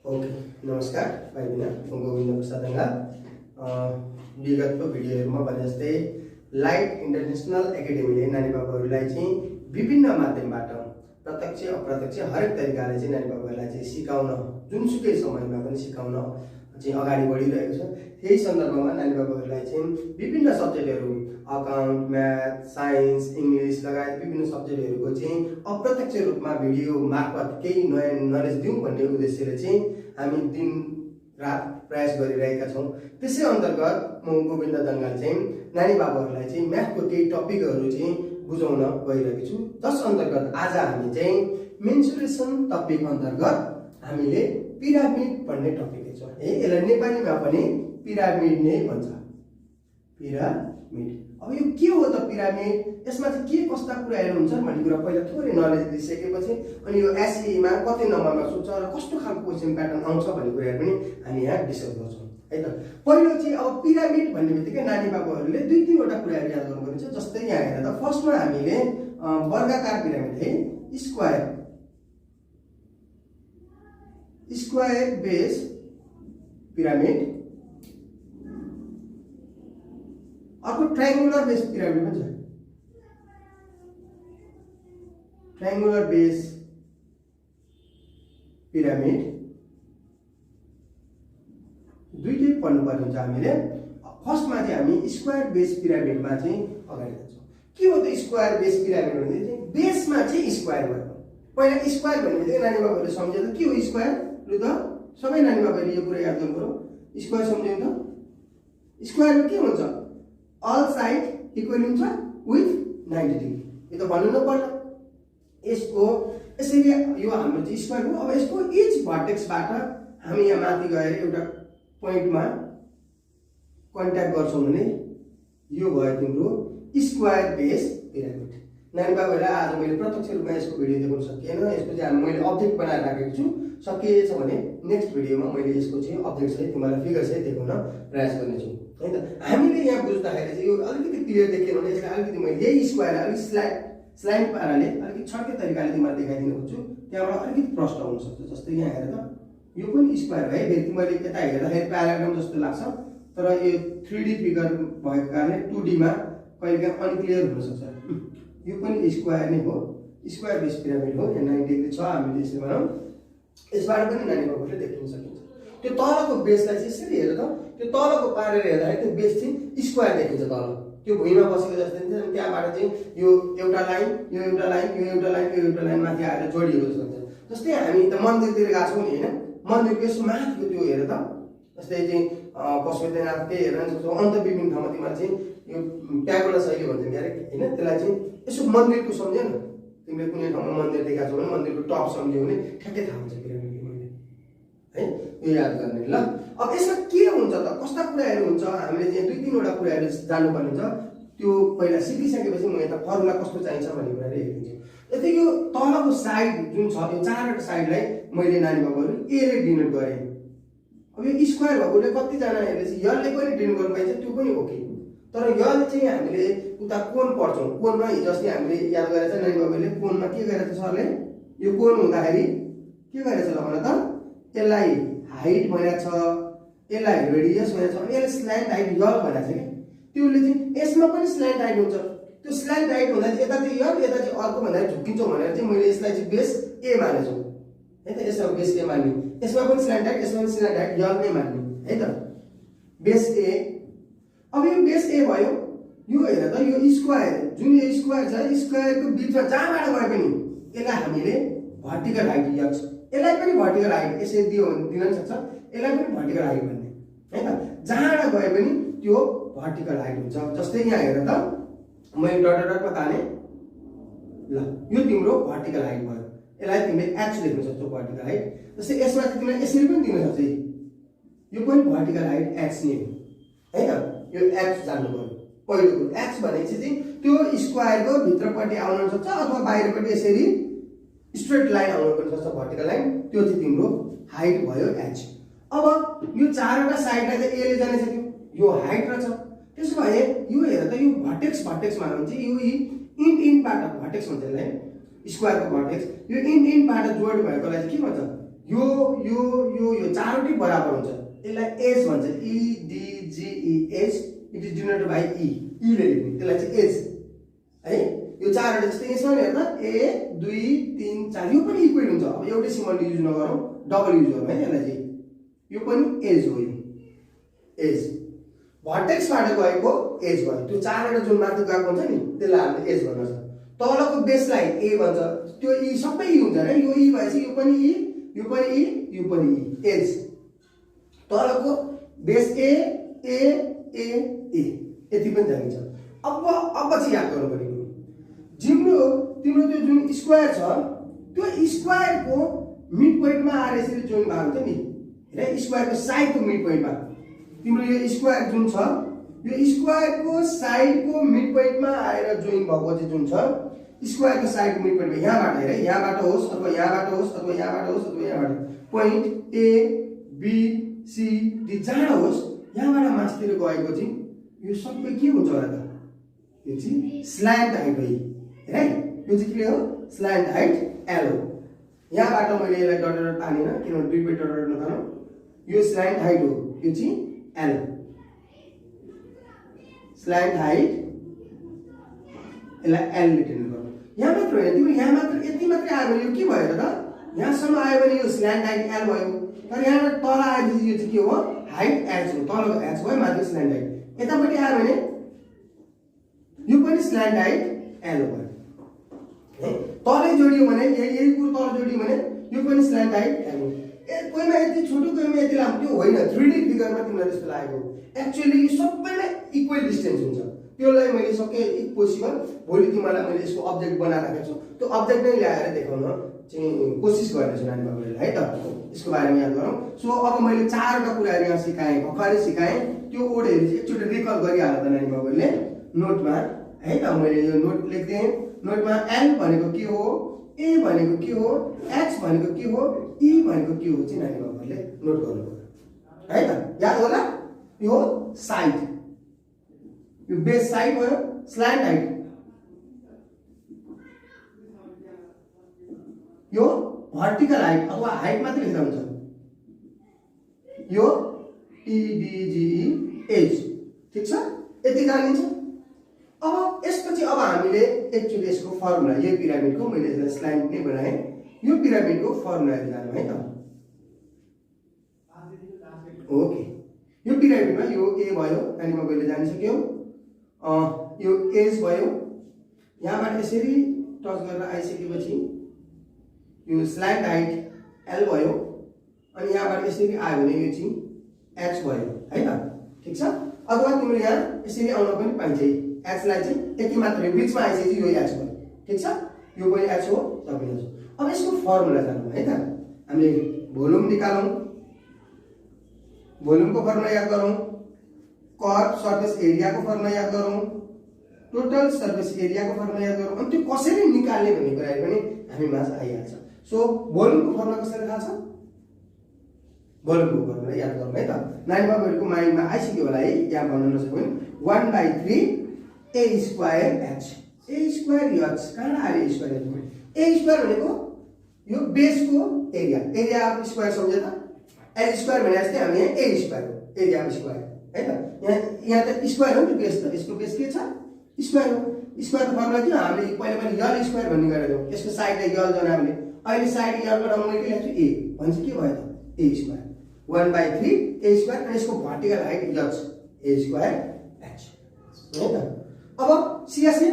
Okay, नमस्कार भाइ बहिनी, म गोविन्द प्रसाद ढङ्गा। विगतको भिडियोहरुमा भने जस्तै लाइट इन्टरनेशनल एकाडेमीले नानी बाबुहरूलाई चाहिँ विभिन्न माध्यमबाट प्रत्यक्ष अप्रत्यक्ष हरेक तरिकाले चाहिँ नानी बाबुहरूलाई चाहिँ सिकाउन, जुनसुकै समयमा पनि सिकाउन चाहिँ अगाडि बढिरहेको छ। त्यही सन्दर्भमा नानी बाबुहरूलाई चाहिँ विभिन्न सब्जेक्टहरु अकाउन्ट, म्याथ, साइन्स, इंग्लिश लगायत विभिन्न सब्जेक्टहरुको चाहिँ अप्रत्यक्ष रूपमा भिडियो मार्फत केही नयाँ नलेज दिउँ भन्ने उद्देश्यले चाहिँ हामी दिन रात प्रयास गरिरहेका छौं। त्यसै अन्तर्गत म गोविन्द ढङ्गाल चाहिँ नानी बाबुहरूलाई चाहिँ म्याथको केही टपिकहरु चाहिँ बुझाउन गइरहेको छु। जस अन्तर्गत आज हामी चाहिँ मेन्सुरेसन टपिक अन्तर्गत हामीले पिरामिड भन्ने टपिक छ। यसलाई नेपालीमा पनि पिरामिड नै भन्छ। पिरामिड। अब यो के हो त पिरामिड? यसमा चाहिँ के कस्ता कुराहरु हुन्छन् भन्ने कुरा पहिला थोरै नलेज दिइसकेपछि अनि यो एसई मा कति नम्बरमा सोध्छ र कस्तो खालको क्वेशन प्याटर्न आउँछ भन्ने कुराहरु पनि हामी यहाँ डिस्कस गर्छौं। है त। पहिलो चाहिँ अब पिरामिड भन्ने बित्तिकै नानी बाबुहरूले दुई तीनवटा कुराहरु याद गर्नुपर्छ। जस्तै यहाँ हेर त फर्स्टमा हामीले वर्गाकार पिरामिड है, स्क्वायर बेस पिरामिड, अर्को ट्रायंगुलर बेस पिरामिड पनि छ। ट्रायंगुलर बेस पिरामिड दुईटै पढ्नुपर्ने हुन्छ हामीले। फर्स्टमा चाहिँ हामी स्क्वायर बेस पिरामिडमा चाहिँ अगाडि जान्छौं। के हो त स्क्वायर बेस पिरामिड भन्ने चाहिँ बेसमा चाहिँ स्क्वायर भयो। पहिला स्क्वायर भन्ने बित्तिकै नानी बाबुहरूले सम्झ्यो त के हो स्क्वायर? लु त सबै नानी बाबुहरूले यो कुरा याद गर्नु पर्यो। स्क्वायर सम्झ्यौ त? स्क्वायरमा के हुन्छ? अल साइड इक्वल हुन्छ विथ 90 डिग्री। यो त भन्नु न पर्ला। यसको यसरी यो हाम्रो चाहिँ स्क्वायर हो। अब यसको इच भर्टेक्सबाट हामी यहाँ माथि गएर एउटा पोइन्टमा कन्ट्याक्ट गर्छौं भने यो भयो तिम्रो स्क्वायर बेस पिरामिड। नानी बाबुहरूलाई आज मैले प्रत्यक्ष रूपमा यसको भिडियो देखाउन सकिएन। यसको चाहिँ मैले अब्जेक्ट बनाएर राखेको छु। सकिएछ भने नेक्स्ट भिडियोमा मैले यसको चाहिँ अब्जेक्ट सहित तिमीलाई फिगर सहित देखाउन प्रयास गर्नेछु। है त। हामीले यहाँ बुझ्दाखेरि चाहिँ यो अलिकति क्लियर देखियो भने यसलाई अलिकति मैले यही स्क्वायर अलिक स्लाइड पाराले अलिकति छड्के तरिकाले तिमीलाई देखाइदिन खोज्छु। त्यहाँबाट अलिकति प्रश्न हुन सक्छ। जस्तै यहाँ हेर त यो पनि स्क्वायर है। फेरि तिमीले यता हेर्दाखेरि प्याराग्राम जस्तो लाग्छ, तर यो 3D फिगर भएको कारणले 2D मा कहिलेकाहीँ अनक्लियर हुन सक्छ। यो पनि स्क्वायर नै हो। स्क्वायर बेस पिरामिड हो। यहाँ 90 डिग्री छ। हामीले यसले भनौं यसबाट पनि नानी बाबुले देख्न सकिन्छ। त्यो तलको बेसलाई चाहिँ यसरी हेर त, त्यो तलको पारेर हेर्दाखेरि त्यो बेस चाहिँ स्क्वायर देखिन्छ तल। त्यो भुइँमा बसेको जस्तो देखिन्छ। अनि त्यहाँबाट चाहिँ यो एउटा लाइन, यो एउटा लाइन, यो एउटा लाइन, यो एउटा लाइन माथि आएर जोडिएको जस्तो हुन्छ। जस्तै हामी त मन्दिरतिर गएको छौं नि हैन, मन्दिरको यसो माथिको त्यो हेर त। जस्तै चाहिँ पशुपतिनाथकै हेर्न सक्छौ। अन्त विभिन्न ठाउँमा तिमीले चाहिँ यो प्यागोडा शैली भन्छ के अरे हैन, त्यसलाई चाहिँ यसो मन्दिरको सम्झ्यौ न। तिमीले कुनै ठाउँमा मन्दिर देखाएको छौ भने मन्दिरको टप सम्झ्यौ भने ठ्याक्कै थाहा हुन्छ पिरामिडको मन्दिर है। यो याद गर्ने ल। अब यसमा के हुन्छ त? कस्ता कुराहरु हुन्छ? हामीले चाहिँ दुई तीनवटा कुराहरु जान्नुपर्ने हुन्छ। त्यो पहिला सिकिसकेपछि म यता फर्मुला कस्तो चाहिन्छ भन्ने कुरा हेरिदिन्छु। यतै यो तलको साइड जुन छ यो चारवटा साइडलाई मैले नानी बाबुहरु ए ले डिनोट गरे। अब यो स्क्वायर भएकोले कति जना हेरेपछि यलले पनि डिनोट गर्न पाइन्छ, त्यो पनि ओके। तर यल चाहिँ हामीले उता कोण पढ्छौं। कोणमा हिजो अस्ति हामीले याद गरेछ नानी बाबुले कोणमा के गरेछ सरले? यो कोण हुँदाखेरि के गरेछ ल भन त? यसलाई हाइट भनेको छ, यसलाई रेडियस भनेको छ, अनि यसले स्ल्यान्ट हाइट यल भनेको छ के। त्योले चाहिँ यसमा पनि स्ल्यान्ट हाइट हुन्छ। त्यो स्ल्यान्ट हाइट हुँदा चाहिँ यता चाहिँ यल, यता चाहिँ अर्को भन्दा झुकिन्छ भनेर चाहिँ मैले यसलाई चाहिँ बेस ए मानेछु। है त। यसमा बेस ए मान्ने, यसमा पनि स्ल्यान्ट हाइट, यसमा पनि स्ल्यान्ट हाइट यल नै मान्ने। है त। बेस ए। अब यो बेस ए भयो। यो हेर त यो स्क्वायर जुन यो स्क्वायर छ, स्क्वायरको बीचमा जहाँबाट गए पनि यसलाई हामीले भर्टिकल हाइट याक्छ। यसलाई पनि भर्टिकल हाइट यसरी दियो भने दिन सक्छ। यसलाई पनि भर्टिकल हाइट भन्ने। है त। जहाँबाट गए पनि त्यो भर्टिकल हाइट हुन्छ। जस्तै यहाँ हेर त मैले डट डटमा ताने ल, यो तिम्रो भर्टिकल हाइट भयो। यसलाई तिमीले h लेख्न सक्छौ भर्टिकल हाइट। जस्तै यसमा तिमीले यसरी पनि दिन सक्छौ। यो पनि भर्टिकल हाइट h नै हो। है त। यो h जान्नु पर्यो। पहिलो कुरो h भनेपछि चाहिँ त्यो स्क्वायरको भित्रपट्टि आउन सक्छ अथवा बाहिरपट्टि यसरी स्ट्रेट लाइन आउन पनि सक्छ भर्टिकल लाइन। त्यो चाहिँ तिम्रो हाइट भयो h। अब यो चारवटा साइडलाई चाहिँ a ले जाने सक्यो। यो हाइट रहेछ। त्यसो भए यो हेर त यो भर्टेक्समा हो भने चाहिँ यो इन बाट भर्टेक्स भन्छ यसलाई। स्क्वायर को भर्टेक्स यो इन बाट जोड भएकोलाई के भन्छ यो चारवटै बराबर हुन्छ, यसलाई एज भन्छ, EDGE edge, it is denoted by E ले लेख्ने, त्यसलाई चाहिँ एज है। यो चारवटा जस्तै यसमा हेर्दा 1 2 3 4 यो पनि इक्वल हुन्छ। अब एउटै सिम्बल युज नगरौँ, डबल युज गरौँ है यसलाई चाहिँ, यो पनि एज हो, यो एज भर्टेक्सबाट गएको एज भयो। त्यो चारवटा जुन माथि गएको हुन्छ नि त्यसलाई हामीले एज भन्न सक्छ। तलको बेसलाई ए भन्छ, त्यो ई सबै ई हुन्छ है, यो ई भएपछि यो पनि ई, यो पनि ई, यो पनि ई, एज। तलको बेस ए ए ए ए यति पनि जानिन्छ। अब चाहिँ याद गर्नु पर्ने तिम्रो त्यो जुन स्क्वायर छ त्यो स्क्वायरको मिड पोइन्टमा आएर यसरी जोइन भएको हुन्छ नि हैन, स्क्वायरको साइडको मिड पोइन्टमा तिम्रो यो स्क्वायर जुन छ यो स्क्वायरको साइडको मिड पोइन्टमा आएर जोइन भएको चाहिँ जुन छ स्क्वायरको साइडको मिड पोइन्टमा यहाँबाट हेर, यहाँबाट होस् अथवा यहाँबाट होस् अथवा यहाँबाट होस् अथवा यहाँबाट, point A B C D जहाँ होस् यहाँबाट मास्तिर गएको चाहिँ यो सबै के हुन्छ होला त, यो चाहिँ स्ल्यान्ट हाइट हो है। यो चाहिँ के हो, स्ल्यान्ट हाइट एल हो। यहाँबाट मैले यसलाई डट तानेन किनभने दुई पेट डट नतानौँ, यो स्ल्यान्ट हाइट हो, यो चाहिँ एल, स्ल्यान्ट हाइट यसलाई एल डिटर्मिन गर्नु। यहाँ मात्र होइन, तिम्रो यहाँ मात्र यति मात्रै आयो भने यो के भयो र त, यहाँसम्म आयो भने यो स्ल्यान्ट हाइट एल भयो, तर यहाँबाट तल आएपछि यो चाहिँ के हो, हाइट एच हो, तलको एच भयो, माथि स्ल्यान्ट हाइट। यतापट्टि आयो भने यो पनि स्ल्यान्ट हाइट एल भयो है। तलै जोडियो भने यही कुरो तल जोडियो भने यो पनि स्ल्यान्ट हाइट एल हो। कोहीमा यति छोटो कोहीमा यति लामो, त्यो होइन 3D फिगरमा तिमीलाई त्यस्तो लागेको। एक्चुअली यो सबैमा इक्वल डिस्टेन्स हुन्छ। त्यसलाई मैले सके इफ पोसिबल भोलि तिमीलाई मैले यसको अब्जेक्ट बनाएर राखेको छु, त्यो अब्जेक्ट नै ल्याएर देखाउन चाहिँ कोसिस गर्नेछु नानी बाबुले है त। यसको बारेमा याद गरौँ। सो अब मैले चारवटा कुराहरू यहाँ सिकाएँ, भर्खरै सिकाएँ, त्यो वर्डहरू चाहिँ एकचोटि रिकल गरिहाल्नु त नानी बाबुले नोटमा है त। मैले यो नोट लेख्दिएँ, नोटमा एल भनेको के हो, ए भनेको के हो, एच भनेको के हो, ई भनेको के हो चाहिँ नानी बाबुले नोट गर्नु है त। याद होला, यो साइड, यो बेस साइड भयो, स्ल्यान्ट हाइट, यो भर्टिकल हाइट अथवा हाइट मात्रै लेख्दा हुन्छ, यो EDGE एज, ठीक छ, यति जानिन्छ। अब यसपछि अब हामीले एक्चुअली यसको फर्मुला, यो पिरामिडको मैले यसलाई स्ल्यान्ट नै बनाएँ, यो पिरामिडको फर्मुला जानु है त। ओके, यो पिरामिडमा यो ए भयो, नानीमा मैले जानिसक्यो, यो एज भयो, यहाँबाट यसरी टच गरेर आइसकेपछि यो स्ल्यान्ट हाइट एल भयो, अनि यहाँबाट यसरी आयो भने यो चाहिँ एच भयो है त, ठीक छ। अथवा तिमीले यहाँ यसरी आउन पनि पाइन्छ, एचलाई चाहिँ यति मात्र बिचमा आइसकेपछि यो एच भयो, ठीक छ, यो पनि एच हो, यो पनि एच हो। अब यसको फर्मुला जान्नु है त, हामीले भोल्युम निकालौँ, भोल्युमको फर्मुला याद गरौँ, कर्व सर्फेस एरियाको फर्मुला याद गरौँ, टोटल सर्फेस एरियाको फर्मुला याद गरौँ, अनि त्यो कसरी निकाल्ने भन्ने कुराहरू पनि हामी माझ आइहाल्छ। सो भोल्युमको फर्मुला कसरी थाहा छ, भोल्युमको फर्मुला याद गरौँ है त। नानी बाबुहरूको माइन्डमा आइसक्यो होला है, यहाँ भन्न नसक्यो भने 1/3 ए स्क्वायर एच, ए स्क्वायर एच कहाँ आयो, ए स्क्वायर एच, ए स्क्वायर भनेको यो बेसको एरिया, एरिया अफ स्क्वायर सम्झे त, एल स्क्वायर भने जस्तै हामी यहाँ ए स्क्वायर हो, एरिया अफ स्क्वायर है त। यहाँ त स्क्वायर हो नि बेस, त यसको बेस के छ, स्क्वायर हो। स्क्वायरको फर्मुला के हो, हामीले पहिला यल स्क्वायर भन्ने गरेको, यसको साइडलाई यल जन हामीले अहिले साइड यल बनाउनु मैले के लेख्छु, ए भन्छ के भयो त, ए स्क्वायर 1/3 ए स्क्वायर, अनि यसको भर्टिकल हाइट एच, ए स्क्वायर एच है त। अब CSA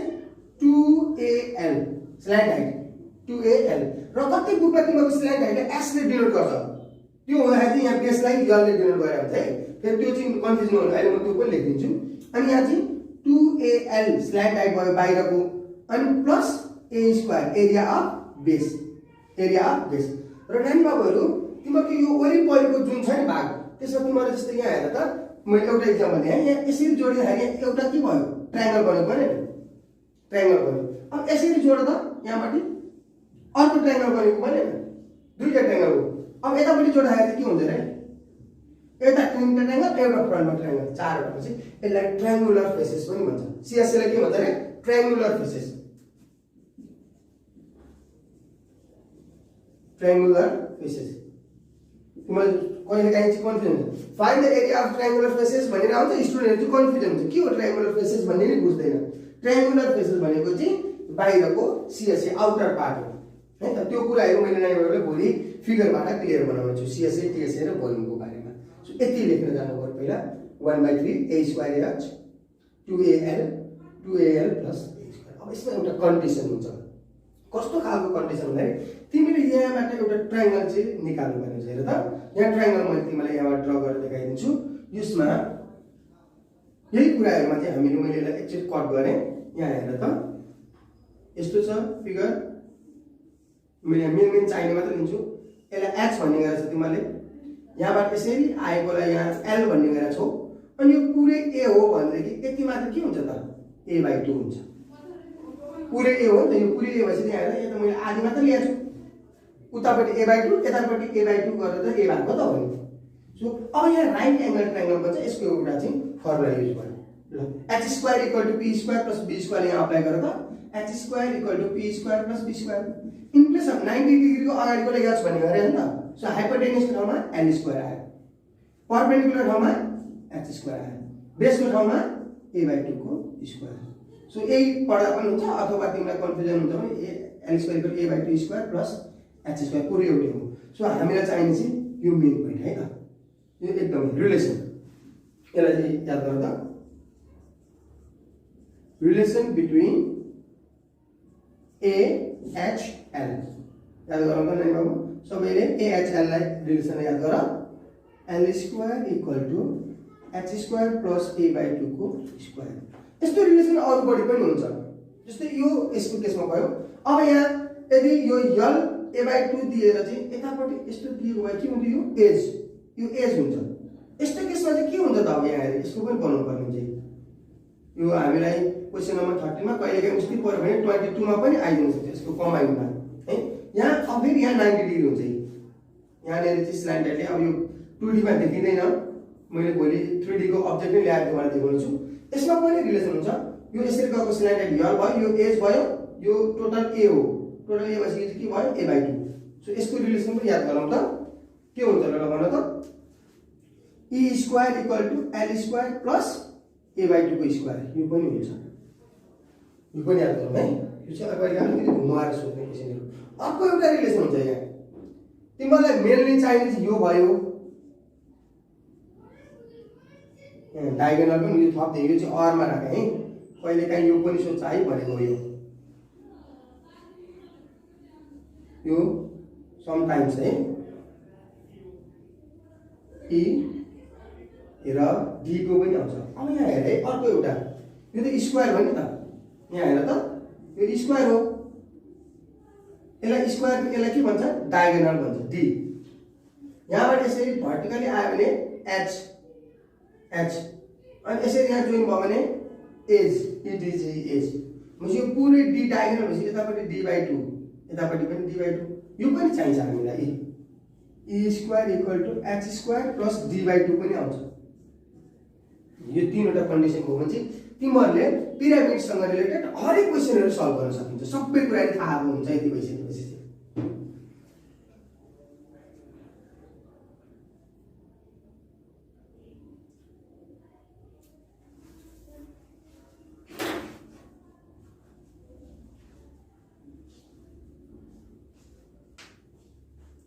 2AL slant height 2AL, र कति बुकमा तिमीको स्ल्यान्ट हाइट एस ले डिनोट गर्छ, त्यो हुँदाखेरि चाहिँ यहाँ बेसलाई यल ले डिनोट गरेर हुन्छ है, फेरि त्यो चाहिँ कन्फ्युजन हुनु, अहिले म त्यो पनि लेखिदिन्छु। अनि यहाँ चाहिँ 2AL स्ल्यान्ट हाइट भयो बाहिरको, अनि plus A square area of base, area of base. र नानी बाबुहरू तिमीको यो वरिपरिको जुन छ नि भाग, त्यसमा तिमीहरू जस्तै यहाँ हेर त, मैले एउटा इक्जाम्पल दिएँ, यहाँ यसरी जोड्दाखेरि एउटा के भयो, ट्रायंगल बन्यो भने ट्रायंगल बन्यो। अब यसरी जोड त यहाँबाट अर्को ट्रायंगल बनेको भने दुईटा ट्रायंगल हो। अब यतापट्टि जोड्दाखेरि के हुन्छ रे, यता तिनवटा ट्रायंगल, एउटा फ्रन्टमा ट्रायंगल, चारवटा पछि यसलाई ट्रायंगुलर फेसेस पनि भन्छ। सीएसए लाई के भन्छ रे, ट्रायंगुलर फेसेस, ट्रायंगुलर फेसेस तिमीलाई कहिलेकाहीँ चाहिँ कन्फ्युजन हुन्छ। Find the area of triangular faces भनेर आउँछ, स्टुडेन्टहरु चाहिँ कन्फ्युजन हुन्छ के हो ट्रायंगुलर फेसेस भन्ने नि बुझ्दैन। ट्रायंगुलर फेसेस भनेको चाहिँ बाहिरको सीएसए आउटर पार्ट हो है त। त्यो कुराहरु मैले नानीहरुलाई भोलि फिगरबाट क्लियर बनाउँछु सीएसए टीएसए र भोल्युमको बारेमा। सो यति लेख्न जानु पर्यो पहिला 1/3 a square h 2al 2al plus a square. अब यसमा एउटा कन्डिसन हुन्छ। कस्तो खालको कन्डिसन भन्दाखेरि तिमीले यहाँबाट एउटा ट्रायंगल चाहिँ निकाल्नु पर्ने छ। हेर त यहाँ ट्रायंगल मैले तिमीलाई यहाँबाट ड्रा गरेर देखाइदिन्छु। यसमा यही कुराहरुमा चाहिँ हामीले मैले यसलाई एकचोटी कट गरे। यहाँ हेर त यस्तो छ फिगर। मैले मेन चाहिने मात्र लिन्छु। यसलाई h भन्ने गरेछ तिमीले यहाँबाट यसरी आएकोलाई यहाँ l भन्ने गरेछ छौ। अनि यो पुरै a हो भनेदेखि यति मात्र के हुन्छ त a/2 हुन्छ। पुरै a हो नि त, यो पुरै a भएपछि यहाँ हेर यहाँ त मैले आधी मात्र ल्याएको छु। उतापटि a/2 यतापटि a/2 गरेर त a भएको त हो नि। सो अब यहाँ राइट एंगल ट्रायंगल भन्छ। यसको एउटा चाहिँ फर्मुला युज गर्नु। ल h square equal to p square plus b square यहाँ अप्लाई गर त। h square equal to p square plus b square in place of 90 degree को अगाडिकोलाई h भन्ने गरे नि त। सो हाइपोटेन्युसको ठाउँमा l स्क्वायर आयो, परपेन्डिकुलर ठाउँमा h स्क्वायर आयो, बेसको ठाउँमा a/2 को स्क्वायर। सो यही पढ्दा पनि हुन्छ अथवा तिमीलाई कन्फ्युजन हुन्छ भने l square equal a/2 square plus h square पुरै एउटै हो। सो हामीलाई चाहिने चाहिँ यो मेन पोइन्ट है त। यो एकदम रिलेसन। यसलाई चाहिँ याद गर त। Relation between a h l याद गरौँ त नानी बाबु सबैले। a h l लाई रिलेसन याद गर। l square equal to h square plus a/2 को स्क्वायर। यस्तो रिलेसन अरु बढी पनि हुन्छ। जस्तै यो यसको केसमा भयो। अब यहाँ यदि यो l a/2 दिएर चाहिँ यतापटि यस्तो दिएको भए के हुन्थ्यो? यो एज हुन्छ। यस्तो केसमा चाहिँ के हुन्छ त? अब यहाँ हेर यसको पनि बनाउनु पर्ने हुन्छ। यो हामीलाई क्वेशन नम्बर 30 मा कहिलेकाहीँ उस्तै पर्यो भने 22 मा पनि आइदिन सक्छ यसको कम्बाइनमा है। यहाँ अब फेरि यहाँ 90 डिग्री हुन्छ। यहाँनिर चाहिँ स्ल्यान्डरले अब यो 2D मा देखिँदैन। मैले भोलि 3D को अब्जेक्ट नै ल्याएर मलाई देखाउँछु। यसमा पनि रिलेसन हुन्छ। यो यसरी गएको स्ल्यान्डर यल भयो, यो एज भयो, यो टोटल a हो। टोटल a भएपछि के भयो? a/2। सो यसको रिलेसन पनि याद गरौँ त। के हुन्छ ल भन त। e square equal to l square plus a/2 को स्क्वायर। यो पनि हुन्छ। यो पनि याद गरौँ है। यो चाहिँ अगाडि अलिकति घुमाएर सोध्ने क्वेशनहरु। अर्को एउटा रिलेसन हुन्छ यहाँ। तिमीलाई मेनली चाहिने चाहिँ यो भयो। डायगोनल पनि यो थप्दै यो चाहिँ r मा राखे है। कहिलेकाहीँ यो पनि सोध्छ है भनेको यो समटाइम्स है। e र d को पनि आउँछ। अब यहाँ हेर है अर्को एउटा यो त स्क्वायर हो नि त। यहाँ हेर त यो स्क्वायर हो। यसलाई स्क्वायर यसलाई के भन्छ? डायगोनल भन्छ d। यहाँबाट यसरी भर्टिकली आयो भने h अनि यसरी यहाँ जोइन भयो भने एज edg एज। मतलब यो पुरै d डायगोनल भएपछि यतापटि d/2 यतापटि पनि d/2। यो पनि चाहिन्छ हामीलाई। e square equal to h square plus d/2 पनि आउँछ। यो तीनवटा कन्डिसन हो भने चाहिँ तिमीहरूले पिरामिडसँग रिलेटेड हरेक क्वेशनहरु सल्भ गर्न सकिन्छ। सबै कुरा थाहा हुन्छ यति भइसकेपछि।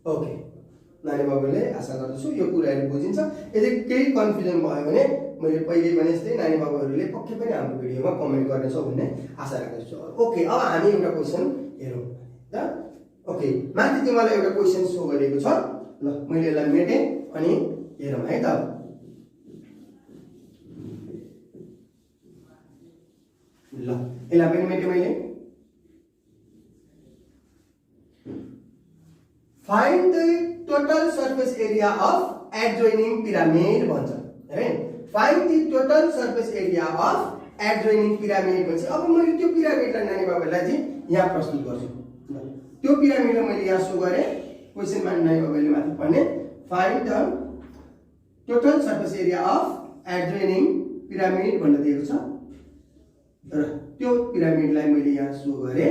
ओके नानी बाबुले आशा गर्दछु यो कुराहरु बुझिन्छ। यदि केही कन्फ्युजन भयो भने मैले पहिले भने जस्तै नानी बाबुहरुले पक्कै पनि हाम्रो भिडियोमा कमेन्ट गर्नेछौ भन्ने आशा राख्दछु। ओके अब हामी एउटा क्वेशन हेरौँ त। ओके माथि तिमीलाई एउटा क्वेशन सो गरेको छ। ल मैले यसलाई मेटे अनि हेरौँ है त। ल यसलाई पनि मेटे मैले। Find the total surface area of adjoining pyramid भन्छ है। Find the total surface area of adjoining pyramid भन्छ। अब मैले त्यो पिरामिडलाई नानी बाबुलाई चाहिँ यहाँ प्रस्तुत गर्छु। त्यो पिरामिडलाई मैले यहाँ सो गरे। क्वेशनमा नानी बाबुले माथि पढ्ने find the total surface area of adjoining pyramid भनेर दिएको छ। र त्यो पिरामिडलाई मैले यहाँ सो गरे।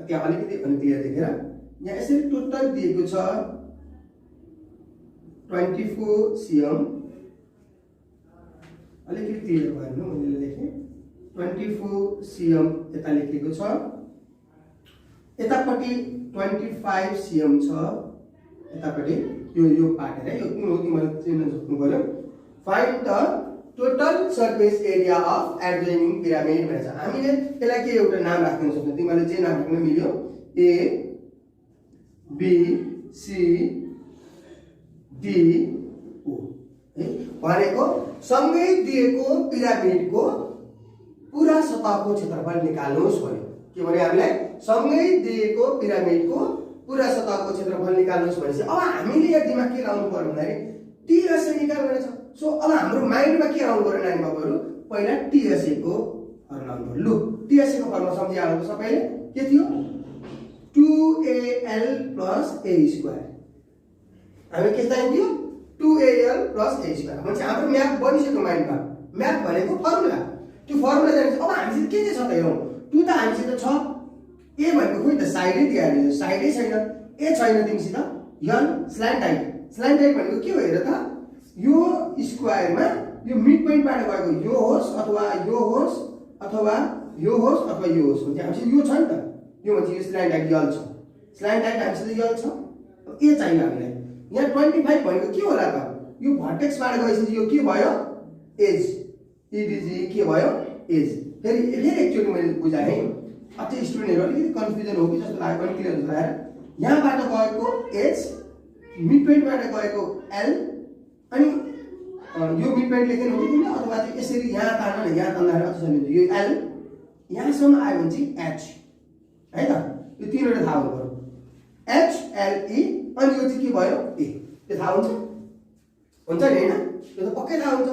त्यहाँ अलिकति अनक्लियर देखेर यहाँ यसरी टोटल दिएको छ 24 cm अलिकति क्लियर भएन मैले लेखेँ 24 cm यता लेखेको छ यतापट्टि 25 cm छ यतापट्टि यो पार्ट हैन यो कुन हो तिमीले चिन्न सक्नु पर्यो find the total surface area of adjoining pyramid भन्छ हामीले यसलाई के एउटा नाम राख्न सक्छौं तिमीले जे नाम राख्न मिल्यो A B C D O है भनेको सँगै दिएको पिरामिडको पूरा सतहको क्षेत्रफल निकाल्नुहोस् भन्यो के भने हामीलाई सँगै दिएको पिरामिडको पूरा सतहको क्षेत्रफल निकाल्नुहोस् भनेपछि अब हामीले यहाँ दिमाग के लाउनु पर्यो भन्दाखेरि टीएसए निकाल्नु छ सो अब हाम्रो माइन्डमा के आउनु पर्यो नानी बाबुहरु पहिला टीएसए को फर्मुला आउनु पर्यो लु टीएसए को फर्मुला सम्झिहाल्नु सबैले के थियो 2al + a² हामी के चाहिन्थ्यो 2al + a² भन्छ हाम्रो म्याथ बनिसक्यो माइन्डमा म्याथ भनेको फर्मुला त्यो फर्मुला जान्छ अब हामीसित के छ त हेरौं 2 त हामीसित छ a भनेको खोइ त साइडै दिइहाल्यो साइडै छैन a छैन तिमीसित l स्ल्यान्ट हाइट भनेको के हो हेर त यो स्क्वायरमा यो मिड पोइन्टबाट गएको यो होस् अथवा यो होस् अथवा यो होस् अथवा यो होस् भने हामीसित यो छ नि त यो भन्छ यो स्ल्यान्ट हाइट यल छ स्ल्यान्ट हाइट हामीसित यल छ ए चाहिन्छ हामीलाई यहाँ 25 भनेको के होला त यो भर्टेक्सबाट गएपछि यो के भयो एज ईडीजी के भयो एज फेरि एकचोटि मैले बुझाएँ अझै स्टुडेन्टहरु अलिकति कन्फ्युजन हो कि जस्तो लाग्यो पनि क्लियर हुन्छ यहाँबाट गएको एज मिड पोइन्टबाट गएको एल अनि यो मिड पोइन्ट लेख्नु हो तिमीले अथवा चाहिँ यसरी यहाँ तार्न न यहाँ तान्दाखेरि अझै सजिलो यो एल यहाँसम्म आयो भने चाहिँ एच है त यो तीनवटा थाहा हुनु पर्यो एच एल ई अनि यो चाहिँ के भयो ए त्यो थाहा हुन्छ नि हैन यो त पक्कै थाहा हुन्छ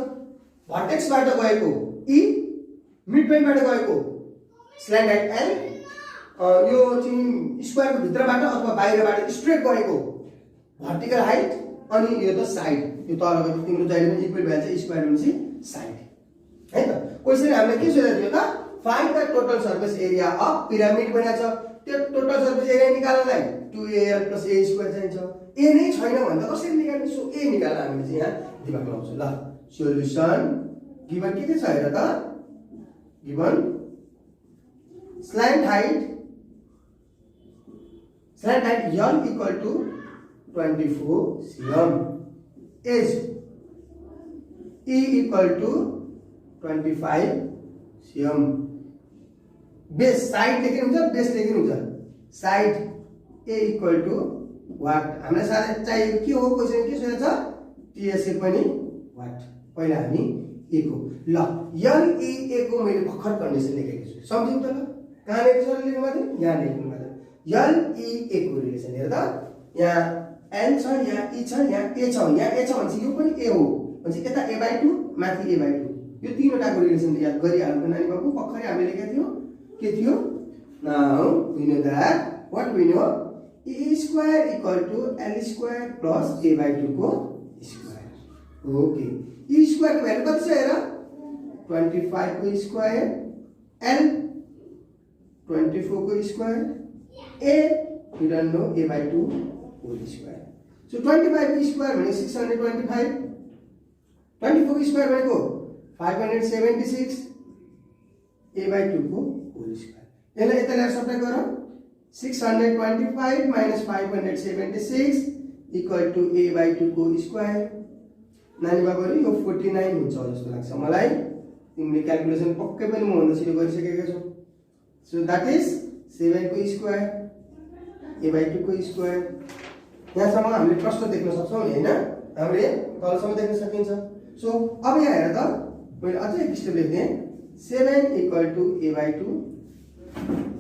भर्टेक्सबाट गएको ई मिड पोइन्टबाट गएको स्ल्यान्ट हाइट एल यो चाहिँ स्क्वायरको भित्रबाट अथवा बाहिरबाट स्ट्रेट गएको भर्टिकल हाइट अनि यो त साइड यो तलको तिम्रो जहिले पनि इक्वल भ्यालु चाहिँ स्क्वायर भनेपछि साइड है त क्वेशन हामीले के सोधेको थियो त find the total surface area of pyramid भनेको छ त्यो total surface area निकाल्नलाई 2al + a² चाहिन्छ a नै छैन भन्दा कसरी निकाल्ने सो a निकाल्न हामीले चाहिँ यहाँ दिमाग लगाउँछौँ ल सोलुसन गिवन के छ हेर त given slant height l = 24 cm edge e = 25 cm base side लेख्नुहुन्छ बेस लेख्नुहुन्छ साइड a = वाट हामीलाई साथै चाहिएको के हो क्वेशन के सोधेको छ टीएसए पनि वाट पहिला हामी a को ल l e a को मैले भर्खर कन्डिसन लेखेको छु सम्झिनु त ल कहाँ लेख्नु छ लेख्नु माथि यहाँ लेख्नु माथि l e a को रिलेसन हेर त यहाँ n छ यहाँ e छ यहाँ a छ यहाँ a छ भने यो पनि a हो भने यता a/2 माथि a/2 यो तीनवटाको रिलेसन याद गरिहाल्नु नानी बाबु भर्खरै हामीले लेखेको थियो के थियो now we know that what we know e² = l² + a/2 को स्क्वायर ओके e² को भ्यालु कति छ हेर 25 को स्क्वायर l 24 को square a we don't know a/2 whole square so 25 को स्क्वायर भने 625 24 को स्क्वायर भनेको 576 a/2 को होल स्क्वायर यसलाई यता ल्याएर सब्ट्र्याक्ट गरौँ 625 - 576 = a/2 को स्क्वायर नानी बाबुहरु यो 49 हुन्छ जस्तो लाग्छ मलाई तिमीले क्याल्कुलेसन पक्कै पनि म भन्दा छिटो गरिसकेको छु सो दैट इज 7 को स्क्वायर a/2 को स्क्वायर यहाँसम्म हामीले प्रश्न देख्न सक्छौं नि हैन हामीले तलसम्म देख्न सकिन्छ सो अब यहाँ हेर त मैले अझै एक स्टेप लेख्दिए 7 = a/2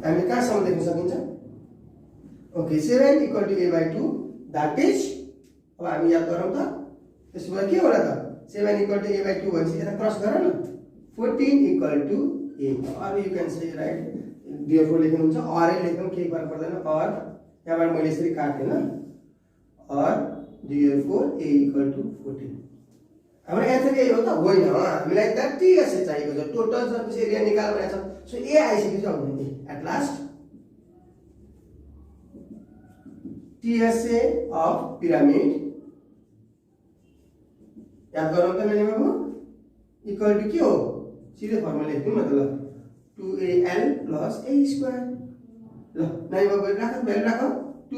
हामी कहाँसम्म देख्न सकिन्छ ओके 7 = a/2 दैट इज अब हामी याद गरौँ त त्यसो भए के होला त 7 = a/2 भनेपछि यता क्रस गर न 14 = a or you can say right therefore लेख्नुहुन्छ or लेख्नु केही फरक पर्दैन or यहाँबाट मैले यसरी काटेँ ल or therefore a = 14 हाम्रो एन्सर के हो त होइन हामीलाई त टीएसए चाहिएको छ टोटल सर्फेस एरिया निकाल्नु भनेको छ सो ए आइसक्यो भने at last TSA of pyramid याद गरौँ त नानी बाबु इक्वल टु के हो सिधै फर्मुला लेख्दिउँ न त ल 2al plus a square ल नानी बाबु राख भ्यालु राख 2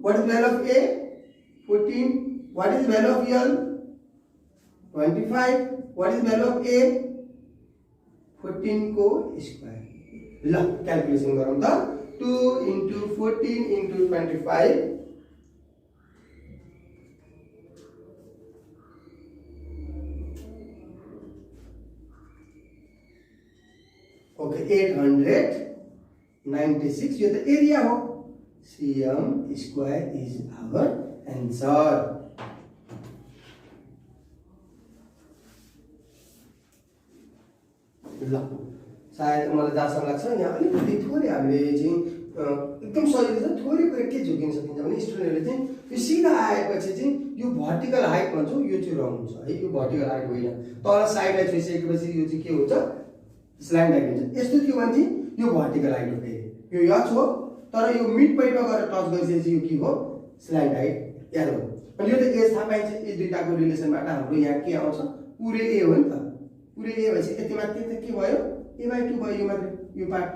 what is the value of a 14 what is the value of l 25 what is the value of a 14 को स्क्वायर ल क्याल्कुलेसन गरौँ त 2 into 14 into 25 ओके 896 यो त एरिया हो cm square is our answer ल सायद मलाई जहाँसम्म लाग्छ यहाँ अलिकति थोरै हामीले चाहिँ एकदम सजिलो छ थोरै कुरा के झुकिन सकिन्छ भने स्टुडेन्टहरूले चाहिँ यो सिधा आएपछि चाहिँ यो भर्टिकल हाइट भन्छौँ यो चाहिँ रङ हुन्छ है यो भर्टिकल हाइट होइन तल साइडलाई छोइसकेपछि यो चाहिँ के हुन्छ स्ल्यान्ट हाइट हुन्छ यस्तो थियो भने चाहिँ यो भर्टिकल हाइट हो फेरि यो यच हो तर यो मिड पोइन्टमा गएर टच गरिसकेपछि यो के हो स्ल्यान्ट हाइट एल हो अनि यो त एज थाहा पाइन्छ यी दुईटाको रिलेसनबाट हाम्रो यहाँ के आउँछ पुरै ए हो नि त पुरै ए भएपछि यति माथि त के भयो a/2 भयो यो मात्र यो पार्ट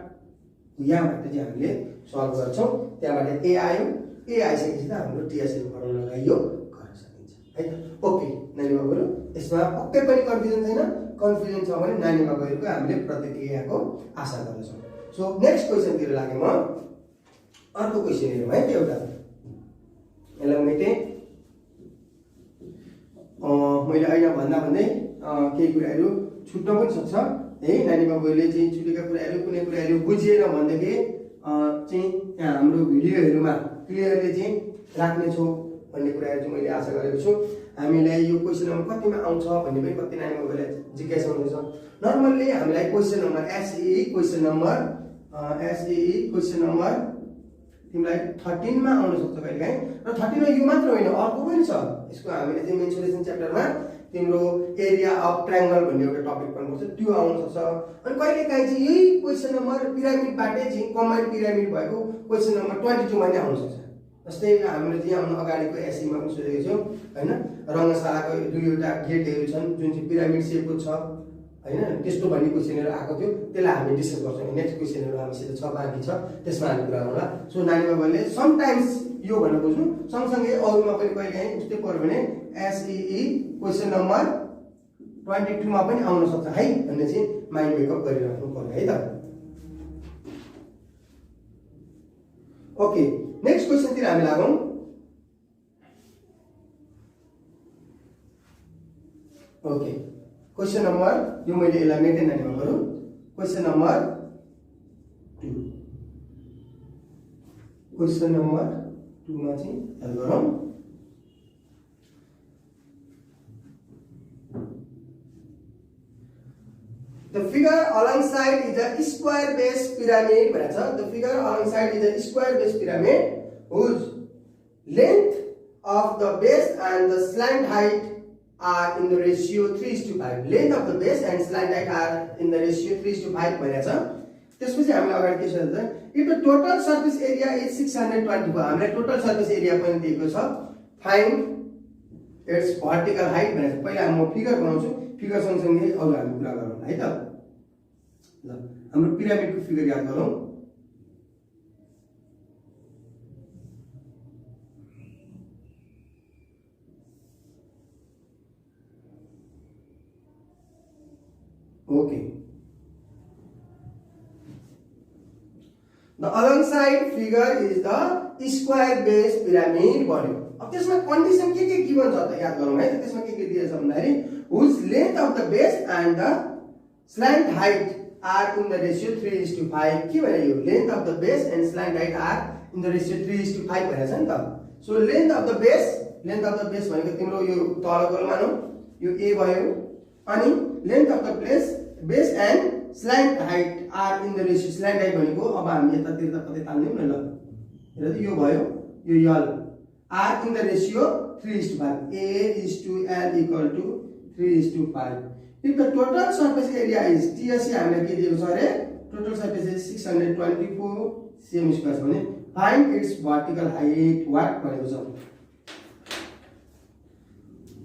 यहाँबाट चाहिँ हामीले सल्भ गर्छौँ त्यहाँबाट ए आयो ए आइसकेपछि त हाम्रो टिएसएल फर्मुला लगाइयो गर्न सकिन्छ है त ओके नानी बाबुहरू यसमा पक्कै पनि कन्फ्युजन छैन कन्फ्युजन छ भने नानी बाबुहरूको हामीले प्रतिक्रियाको आशा गर्छौँ सो नेक्स्ट क्वेसनतिर लागेँ म अर्को क्वेसन हेरौँ है एउटा यसलाई मेटेँ मैले अहिले भन्दा भन्दै केही कुराहरू छुट्न पनि सक्छ है नानी बाबुहरूले चाहिँ छुटेका कुराहरू कुनै कुराहरू बुझिएन भनेदेखि चाहिँ यहाँ हाम्रो भिडियोहरूमा क्लियरली चाहिँ राख्नेछौँ भन्ने कुराहरू चाहिँ मैले आशा गरेको छु हामीलाई यो क्वेसन नम्बर कतिमा आउँछ भन्ने पनि कति नानी बाबुहरूले जिज्ञासा हुनुहुन्छ नर्मल्ली हामीलाई क्वेसन नम्बर एसई क्वेसन नम्बर तिमीलाई 13 मा आउन सक्छ कहिलेकाहीँ र 13 मा यो मात्र होइन अर्को पनि छ यसको हामीले चाहिँ मेन्सुरेसन च्याप्टरमा तिम्रो एरिया अफ ट्रायंगल भन्ने एउटा टपिक पढ्नुपर्छ त्यो आउन सक्छ अनि कहिलेकाहीँ चाहिँ यही क्वेसन नम्बर पिरामिडबाटै चाहिँ कम्बाइन्ड पिरामिड भएको क्वेसन नम्बर 22 मा नै आउन सक्छ जस्तै हामीले चाहिँ हाम्रो अगाडिको एसईमा पनि सोधेको छौँ हैन रङ्गशालाको दुईवटा गेटहरू छन् जुन चाहिँ पिरामिड सेपको छ हैन त्यस्तो भन्ने क्वेसनहरु आएको थियो त्यसलाई हामी डिस्कस गर्छौँ नेक्स्ट क्वेसनहरु हामीसित छ बाँकी छ त्यसमा हामी कुरा गरौँला सो नानी बाबुले समटाइम्स यो भन्न बुझ्नु सँगसँगै अरूमा पनि कहिलेकाहीँ उस्तै पर्यो भने एसईई क्वेसन नम्बर 22 मा पनि आउन सक्छ है भन्ने चाहिँ माइन्ड मेकअप गरिराख्नु पर्यो है त ओके नेक्स्ट क्वेसन तिर हामी लागौं ओके क्वेसन नम्बर यो मैले यसलाई मेटेन नानी बाबुहरु क्वेसन नम्बर 2 क्वेसन नम्बर 2 मा चाहिँ हेल्प गरौँ The figure alongside is a square base pyramid भन्छ the figure alongside is a square base pyramid whose length of the base and the slant height are in the ratio 3:5 length of the base and slant height are in the ratio 3:5 भन्छ त्यसपछि हामीले अगाडि के सोध्छ if the total surface area is 624 हामीले total surface area पनि दिएको छ फाइन्ड इट्स भर्टिकल हाइट भनेर पहिला म फिगर बनाउँछु फिगर सँगसँगै अरु हामी कुरा गरौँ है त ल हाम्रो पिरामिडको फिगर याद गरौँ okay the alongside figure is the square base pyramid भन्यो अब त्यसमा कन्डिसन के गिवन छ त याद गरौँ है त त्यसमा के दिएको छ भन्दाखेरि whose length of the base and the slant height are in the ratio 3:5 के भने यो length of the base and slant height are in the ratio 3:5 भनेछ नि त so length of the base भनेको तिम्रो यो तलको मानौ यो a भयो अनि length of the base and slant height are in the ratio slant height भनेको अब हामी यतातिर त कतै तान्दियौ न ल हेर यो भयो यो l are in the ratio 3:5 a is to l equal to 3:5 if the total surface area is TSC हामीले के दिएको छ रे total surface is 624 cm square भने find its vertical height what भनेको छ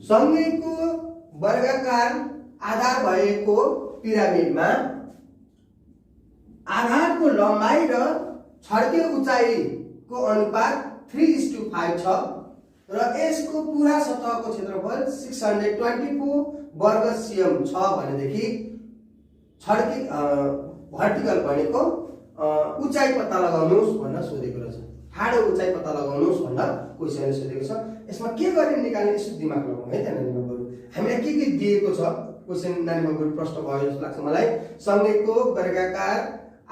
सँगैको वर्गाकार आधार भएको पिरामिडमा आधारको लम्बाइ र छड्के उचाइको अनुपात 3:5 छ र यसको पुरा सतहको क्षेत्रफल 624 वर्ग सिएम छ भनेदेखि छड्के भर्टिकल भनेको उचाइ पत्ता लगाउनुस् भनेर सोधेको रहेछ। ठाडो उचाइ पत्ता लगाउनुस् भनेर क्वेशनले सोधेको छ। यसमा के गर्ने निकाल्ने यसो दिमाग लगाउँ है त नानीहरु। हामीलाई के दिएको छ क्वेशन नानीहरु प्रश्न भयो जस्तो लाग्छ मलाई। सँगैको वर्गाकार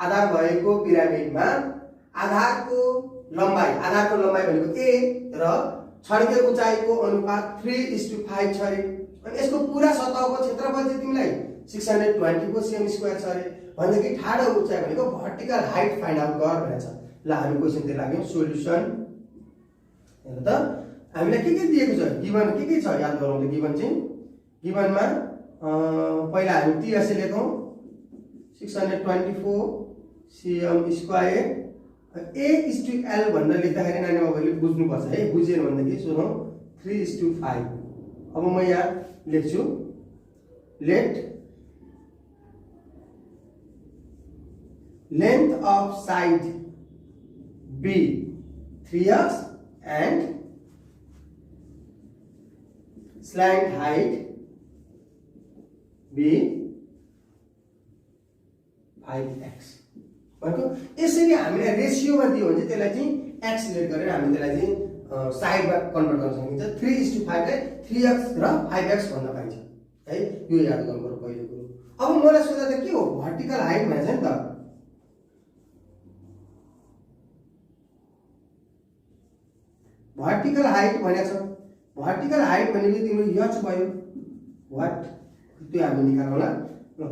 आधार भएको पिरामिडमा आधारको लम्बाइ भनेको a र छड्के उचाइको अनुपात 3:5 छ रे। अनि यसको पुरा सतहको क्षेत्रफल चाहिँ तिमीलाई 624 सेम स्क्वायर छ रे। भनेदेखि ठाडो उचाइ भनेको भर्टिकल हाइट फाइन्ड आउट गर भनेको छ। ल हामी क्वेशन तिर लाग्यौं। सोलुसन हेर त हामीलाई के दिएको छ, गिवन के छ याद गरौँ त। गिवन चाहिँ गिवनमा पहिला हामी टिएस लेखौं 624 सिएम स्क्वायर a:l भनेर लेख्दाखेरि नानी बाबुले बुझ्नुपर्छ है। बुझेन भनेदेखि सोधौं 3:5। अब म यहाँ लेख्छु late length of side B 3x and slant height B 5x भनेको यसरी हामीले रेशियोमा दियो भने चाहिँ त्यसलाई चाहिँ x सिलेक्ट गरेर हामी त्यसलाई चाहिँ साइडमा कन्भर्ट गर्न सकिन्छ। 3:5 लाई 3x र 5x भन्न पाइन्छ है। यो याद गर्नुपर्छ पहिलो कुरो। अब मलाई सोध्दा त के हो, भर्टिकल हाइट भन्छ नि त। भर्टिकल हाइट भनेको छ। भर्टिकल हाइट भनेको तिम्रो h भयो। व्हाट त्यो हामी निकालौँला।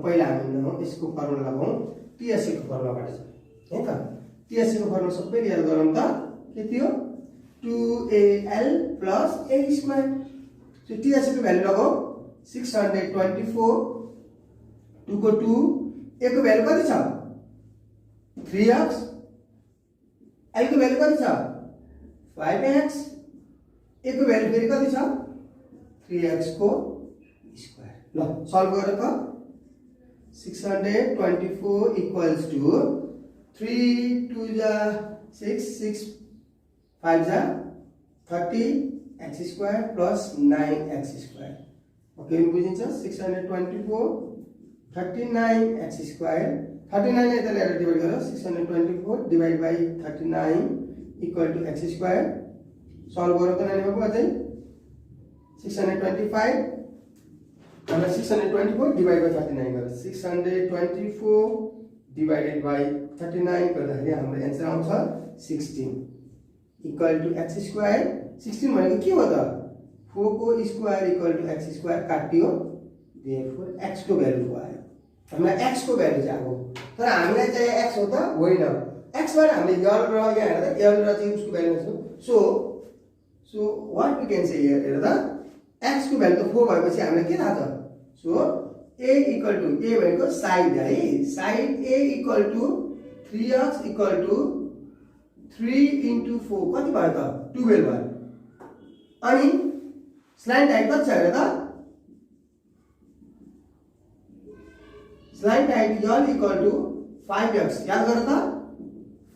पहिला हामी यसको फर्मुला लगाउँ। टीएससी को फर्मुलाबाट छ है त। टीएससी को फर्मुला सबैले याद गरौँ त। के थियो 2al + a²। सो टीएससी को भ्यालु लगाऊ 624 2 को 2 a को भ्यालु कति छ 3x l को भ्यालु कति छ 5x a को भ्यालु फेरि कति छ 3x को स्क्वायर। ल सल्भ गर त 624 equals to 3 2 6 6 5 30 x square plus 9x square। Okay बुझिन्छ 624 39 x square 39 ने त्यसलाई डिवाइड गरेर 624 divide by 39 equal to x square। Solve गरौँ त नानी बाबु अझै 625 and 624 divided by 39 गरेर 624 divided by 39 गर्दाखेरि हाम्रो आन्सर आउँछ 16 इक्वल टु x स्क्वायर। 16 भनेको के हो त 4 को square equal to x square काटियो। देयरफोर x को भ्यालु आयो। हामीलाई x को भ्यालु चाहिँ आयो। तर हामीलाई चाहिँ x हो त होइन। x बाट हामीले l र यहाँ हेर्दा l र चाहिँ उसको भ्यालु छ। So what we can say here हेर त x को भ्यालु त 4 भएपछि हामीलाई के थाहा छ। So a equal to a भनेको साइड है। Side a equal to 3x equal to 3 * 4 कति भयो त 12 भयो। अनि स्लाइड हाइट कति छ हेर त slide height l equal to 5x याद गर त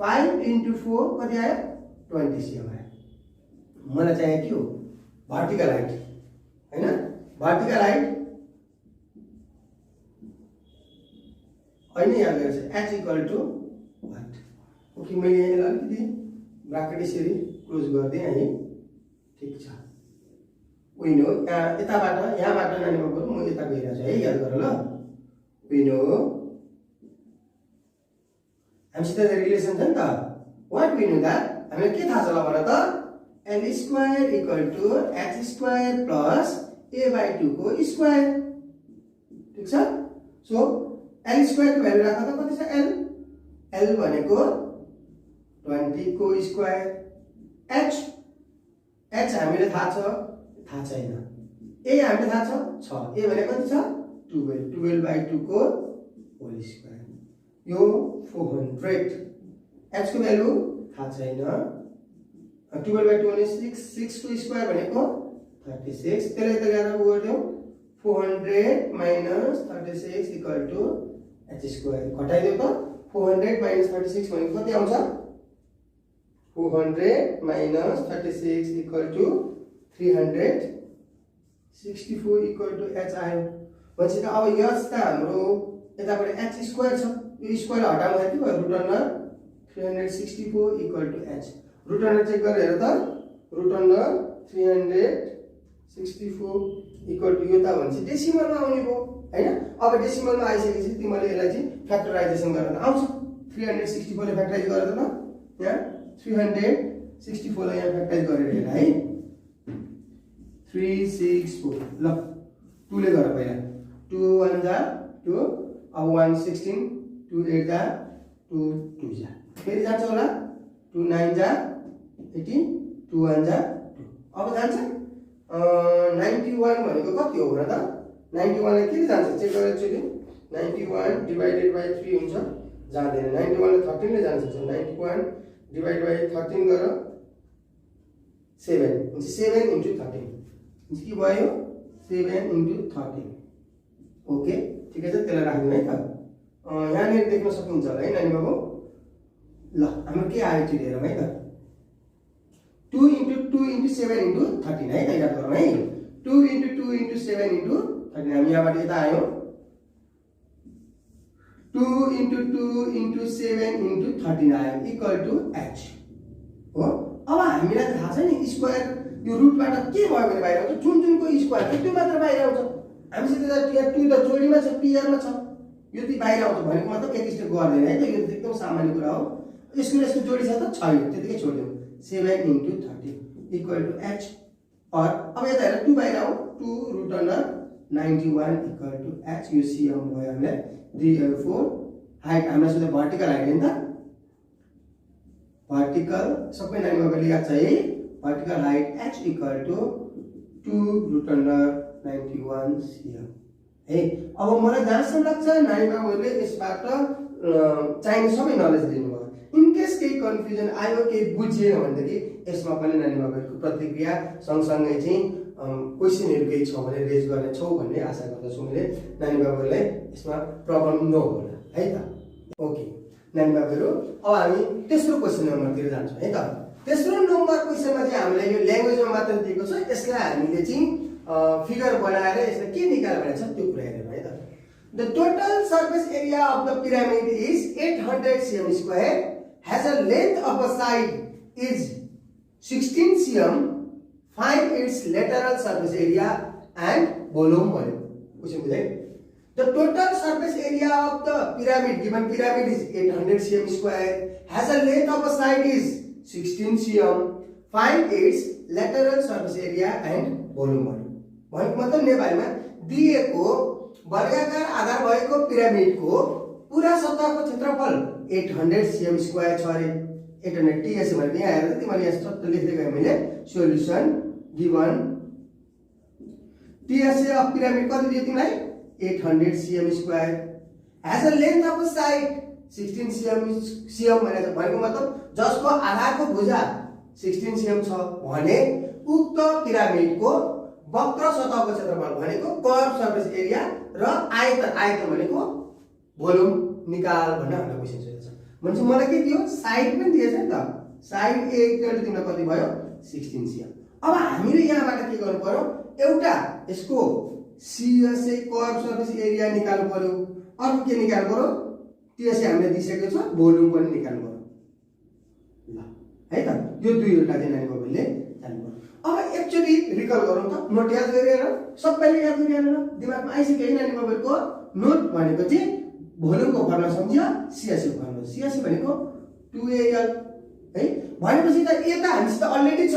5 * 4 कति आयो 20 cm आयो। मलाई चाहिए के हो भर्टिकल हाइट हैन। भर्टिकल हाइट अहिले याद गर्छ h equal to what. Okay मैले यहाँ अलिकति ब्राकेट यसरी क्लोज गर्दिएँ है। ठीक छ विन हो यताबाट यहाँबाट नानी बाबु म यता गइरहेको छु है। याद गर ल विन हो हामीसित रिलेसन छ नि त। व्हाट विन हो दैट हामीलाई के थाहा छ ल भन त l square equal to x square plus a/2 को स्क्वायर। ठीक छ। सो l स्क्वायर को भ्यालु राख त कति छ l भनेको 20 को स्क्वायर। h हामीले थाहा छैन। a हामीले थाहा छ a भनेको कति छ 12/2 को होल स्क्वायर। यो 400 h को भ्यालु थाहा छैन। 12/2 भने 6 को स्क्वायर भनेको 36 त्यसले त ल्याएर उ गर्दियौ 400 minus 36 equal to h square. घटाइदियो त 400 minus 36 भनेको कति आउँछ 400 minus 36 equal to 364 equal to h आयो भनेपछि त अब h त हाम्रो यताबाट h स्क्वायर छ यो स्क्वायर हटाउँदा के भयो root under 364 equal to h root under check गरेर हेर त रुट अन्डर 364 equal to यो त भनेपछि डेसिमलमा आउने भयो हैन अब डेसिमलमा आइसकेपछि तिमीले यसलाई चाहिँ फ्याक्टराइजेसन गर्न आउँछ 364 ले फ्याक्टराइज गरेर त यहाँ 364 लाई यहाँ फ्याक्टराइज गरेर हेर है 364 ल 2 ले गर पहिला 2 1 जा 2 अब 1 16 2 8 जा 2 2 जा फेरि जान्छ होला 2 9 जा 18 2 1 जा 2 अब जान्छ 91 भनेको कति हो र त 91 ले के जान्छ चेक गरेर चाहिँ 91 डिवाइडेड बाइ 3 हुन्छ जाँदैन 91 ले 13 ले जान्छ 91 डिवाइड बाइ 13 गर 7 हुन्छ 7 into 13 हुन्छ के भयो 7 into 13 ओके ठीक है त्यसलाई राख्दिनु है त यहाँनिर देख्न सक्नुहुन्छ होला है नानी बाबु ल हाम्रो के आयो त्यो हेरौँ है त 2 into 2 into 7 into 13 है त याद गरौँ है 2 into 2 into 7 into 13 हामी यहाँबाट यता आयो 2 into 2 into 7 into 13 आयो इक्वल टु h हो अब हामीलाई थाहा छ नि स्क्वायर यो रुटबाट के भयो भने बाहिर आउँछ जुन जुनको स्क्वायर त्यो मात्र बाहिर आउँछ हामीसित त यहाँ 2 त जोडीमा छ पेयरमा छ यो चाहिँ बाहिर आउँछ भनेको मतलब एक स्टेप गर्दैन है त यो एकदम सामान्य कुरा हो यसको जोडी छ त छैन त्यतिकै छोड्दियौ 7 into 13 इक्वल टु h और अब यता हेर 2 बाहिर आऊ 2 root under 91 equal to h यो सिएम भयो हामीलाई 4 हाइट हामीलाई सोध्दा भर्टिकल हाइट हैन त भर्टिकल सबै नानीहरुको याद छ है vertical height h equal to 2 root under 91 cm है अब मलाई जहाँसम्म लाग्छ नानीहरुले यसबाट चाहिने सबै नलेज दिनुभयो इन केस केही कन्फ्युजन आयो केही बुझिएन भनेदेखि यसमा पनि नानीहरुको प्रतिक्रिया सँगसँगै चाहिँ क्वेशनहरु केही छ भने रेज गर्ने छौ भन्ने आशा गर्दछु मैले नानीहरुलाई यसमा प्रब्लम नहोला है त ओके नानीहरु अब हामी तेस्रो क्वेशन नम्बरतिर जान्छौं है त तेस्रो नम्बर क्वेशनमा चाहिँ हामीले यो ल्याङ्ग्वेजमा मात्र दिएको छ यसलाई हामीले चाहिँ फिगर बनाएर यसले के निकाल्नु भनेको छ त्यो कुरा हेरौँ है त The total surface area of the pyramid is 800 cm square has a length of a side is 16 cm find its lateral surface area and volume भयो question बुझ्दै The total surface area of the pyramid given pyramid is 800 cm square has a length of a side is 16 cm find its lateral surface area and volume भयो भनेको मतलब नेपालीमा दिएको वर्गाकार आधार भएको पिरामिडको पूरा सतहको क्षेत्रफल 800 cm स्क्वायर छ रे 800 टीएस भनेको यहाँ हेरेर तिमीले यहाँ सट्ट लेख्दै गए मैले solution given TS of pyramid कति दियो तिमीलाई 800 cm square has a length of a side 16 cm भनेको मतलब जसको आधारको भुजा 16 cm छ भने उक्त पिरामिडको वक्र सतहको क्षेत्रफल भनेको कर्व सरफेस एरिया र आयतन भनेको भोल्युम निकाल भन्ने हाम्रो क्वेशन सोधेछ भनेपछि मलाई के दियो साइड पनि दिएछ नि त साइड ए इक्वल टु तिमीलाई कति भयो 16 cm अब हामीले यहाँबाट के गर्नु पर्यो एउटा यसको सीएसए कर्व सरफेस एरिया निकाल्नु पर्यो अर्को के निकाल्नु पर्यो टीएसए हामीले दिइसकेको छ भोल्युम पनि निकाल्नु पर्यो ल है त यो दुईवटा चाहिँ नानीको हामीले जान्नु पर्यो अब एक्चुअली रिकल गरौँ त नोट याद गरेर सबैले याद गरिहाल्नु दिमागमा आइसक्यो है नानी बाबुको नोट भनेको चाहिँ भोल्युमको फर्मुला सम्झियो सीएसए फर्मुला सीएसए भनेको 2al है भनेपछि त ए त हामीसित अलरेडी छ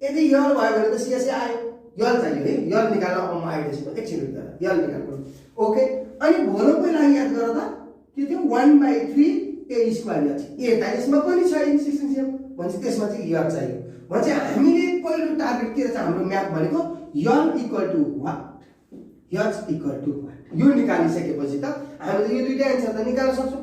यदि यल भयो भने त सीएसए आयो यल चाहियो है यल निकाल्न म आइदिएछु एकछिन रुक गर यल निकाल्नु ओके अनि भोल्युमको लागि याद गर त के थियो 1/3 a स्क्वायर याद छ ए त यसमा पनि छ 16 cm भनेपछि त्यसमा चाहिँ यल चाहियो भने हामीले पहिलो टार्गेट के छ हाम्रो म्याथ भनेको l equal to what h equal to what यो निकालिसकेपछि त हामीले यो दुईटा आन्सर त निकाल्न सक्छौं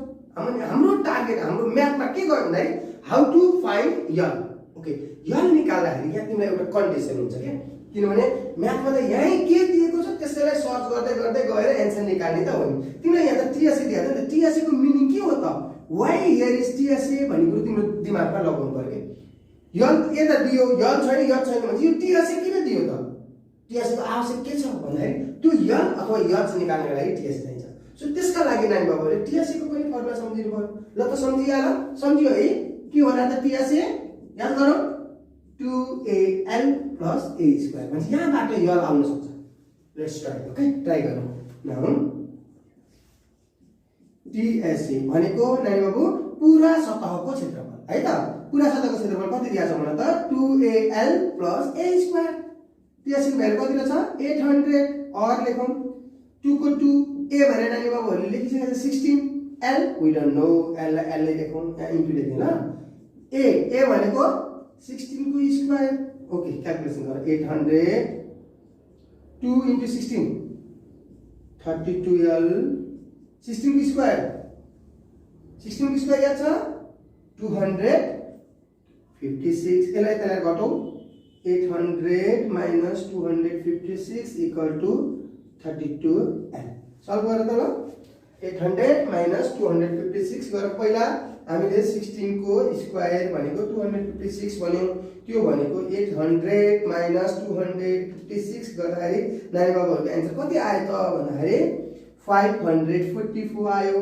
हाम्रो टार्गेट हाम्रो म्याथमा के गर्नु भन्दा how to find l okay l निकाल्दाखेरि यहाँ तिमीलाई एउटा कन्डिसन हुन्छ के किनभने म्याथमा त यही के दिएको छ त्यसैलाई सर्च गर्दै गर्दै गएर एन्सर निकाल्ने त हो नि। तिमीलाई यहाँ त टीएसए दिएको छ नि त, टीएसए को मिनिङ के हो त? वाइ हियर इज टीएसए भन्ने कुरो तिम्रो दिमागमा लगाउनु पर्यो। यल यता दियो, यल छैन भने यो टीएसए किन दियो त? टीएसए को आवश्यक के छ भन्दाखेरि त्यो यल अथवा यल्स निकाल्नको लागि टीएसए चाहिन्छ। सो त्यसका लागि नानी बाबुले टीएसए को पनि फर्मुला सम्झिनु पर्यो। ल त सम्झिहाल, सम्झियो है? के होला त टीएसए? याद गरौँ 2al plus a square भन्छ। यहाँबाट यल आउन सक्छ। Let's try, okay? ट्राई गरौँ। नाउ टीएसए भनेको नानी बाबु पूरा सतहको क्षेत्रफल है त? पूरा सतहको क्षेत्रफल कति दिएको छ भने त 2al plus a square। TSA को भ्यालु कति छ? 800 और लेखौँ 2 को 2 a भनेर नानी बाबुहरूले लेखिसकेको छ 16l we don't know l l लेखौँ यहाँ इन्टु लेख्ने ल। a भनेको 16 को स्क्वायर, ओके क्याल्कुलेसन गर 800 2 into 16 32l 16 को स्क्वायर 16 को स्क्वायर याद छ 256 यसलाई त्यसलाई घटाऊ 800 minus 256 equal to 32l solve गर त ल 800 minus 256 गरेर पहिला हामीले 16 को स्क्वायर भनेको 256 भन्यौ त्यो भनेको 800 minus 256 गर्दाखेरि नानी बाबुहरुको आन्सर कति आयो त भन्दाखेरि 544 आयो।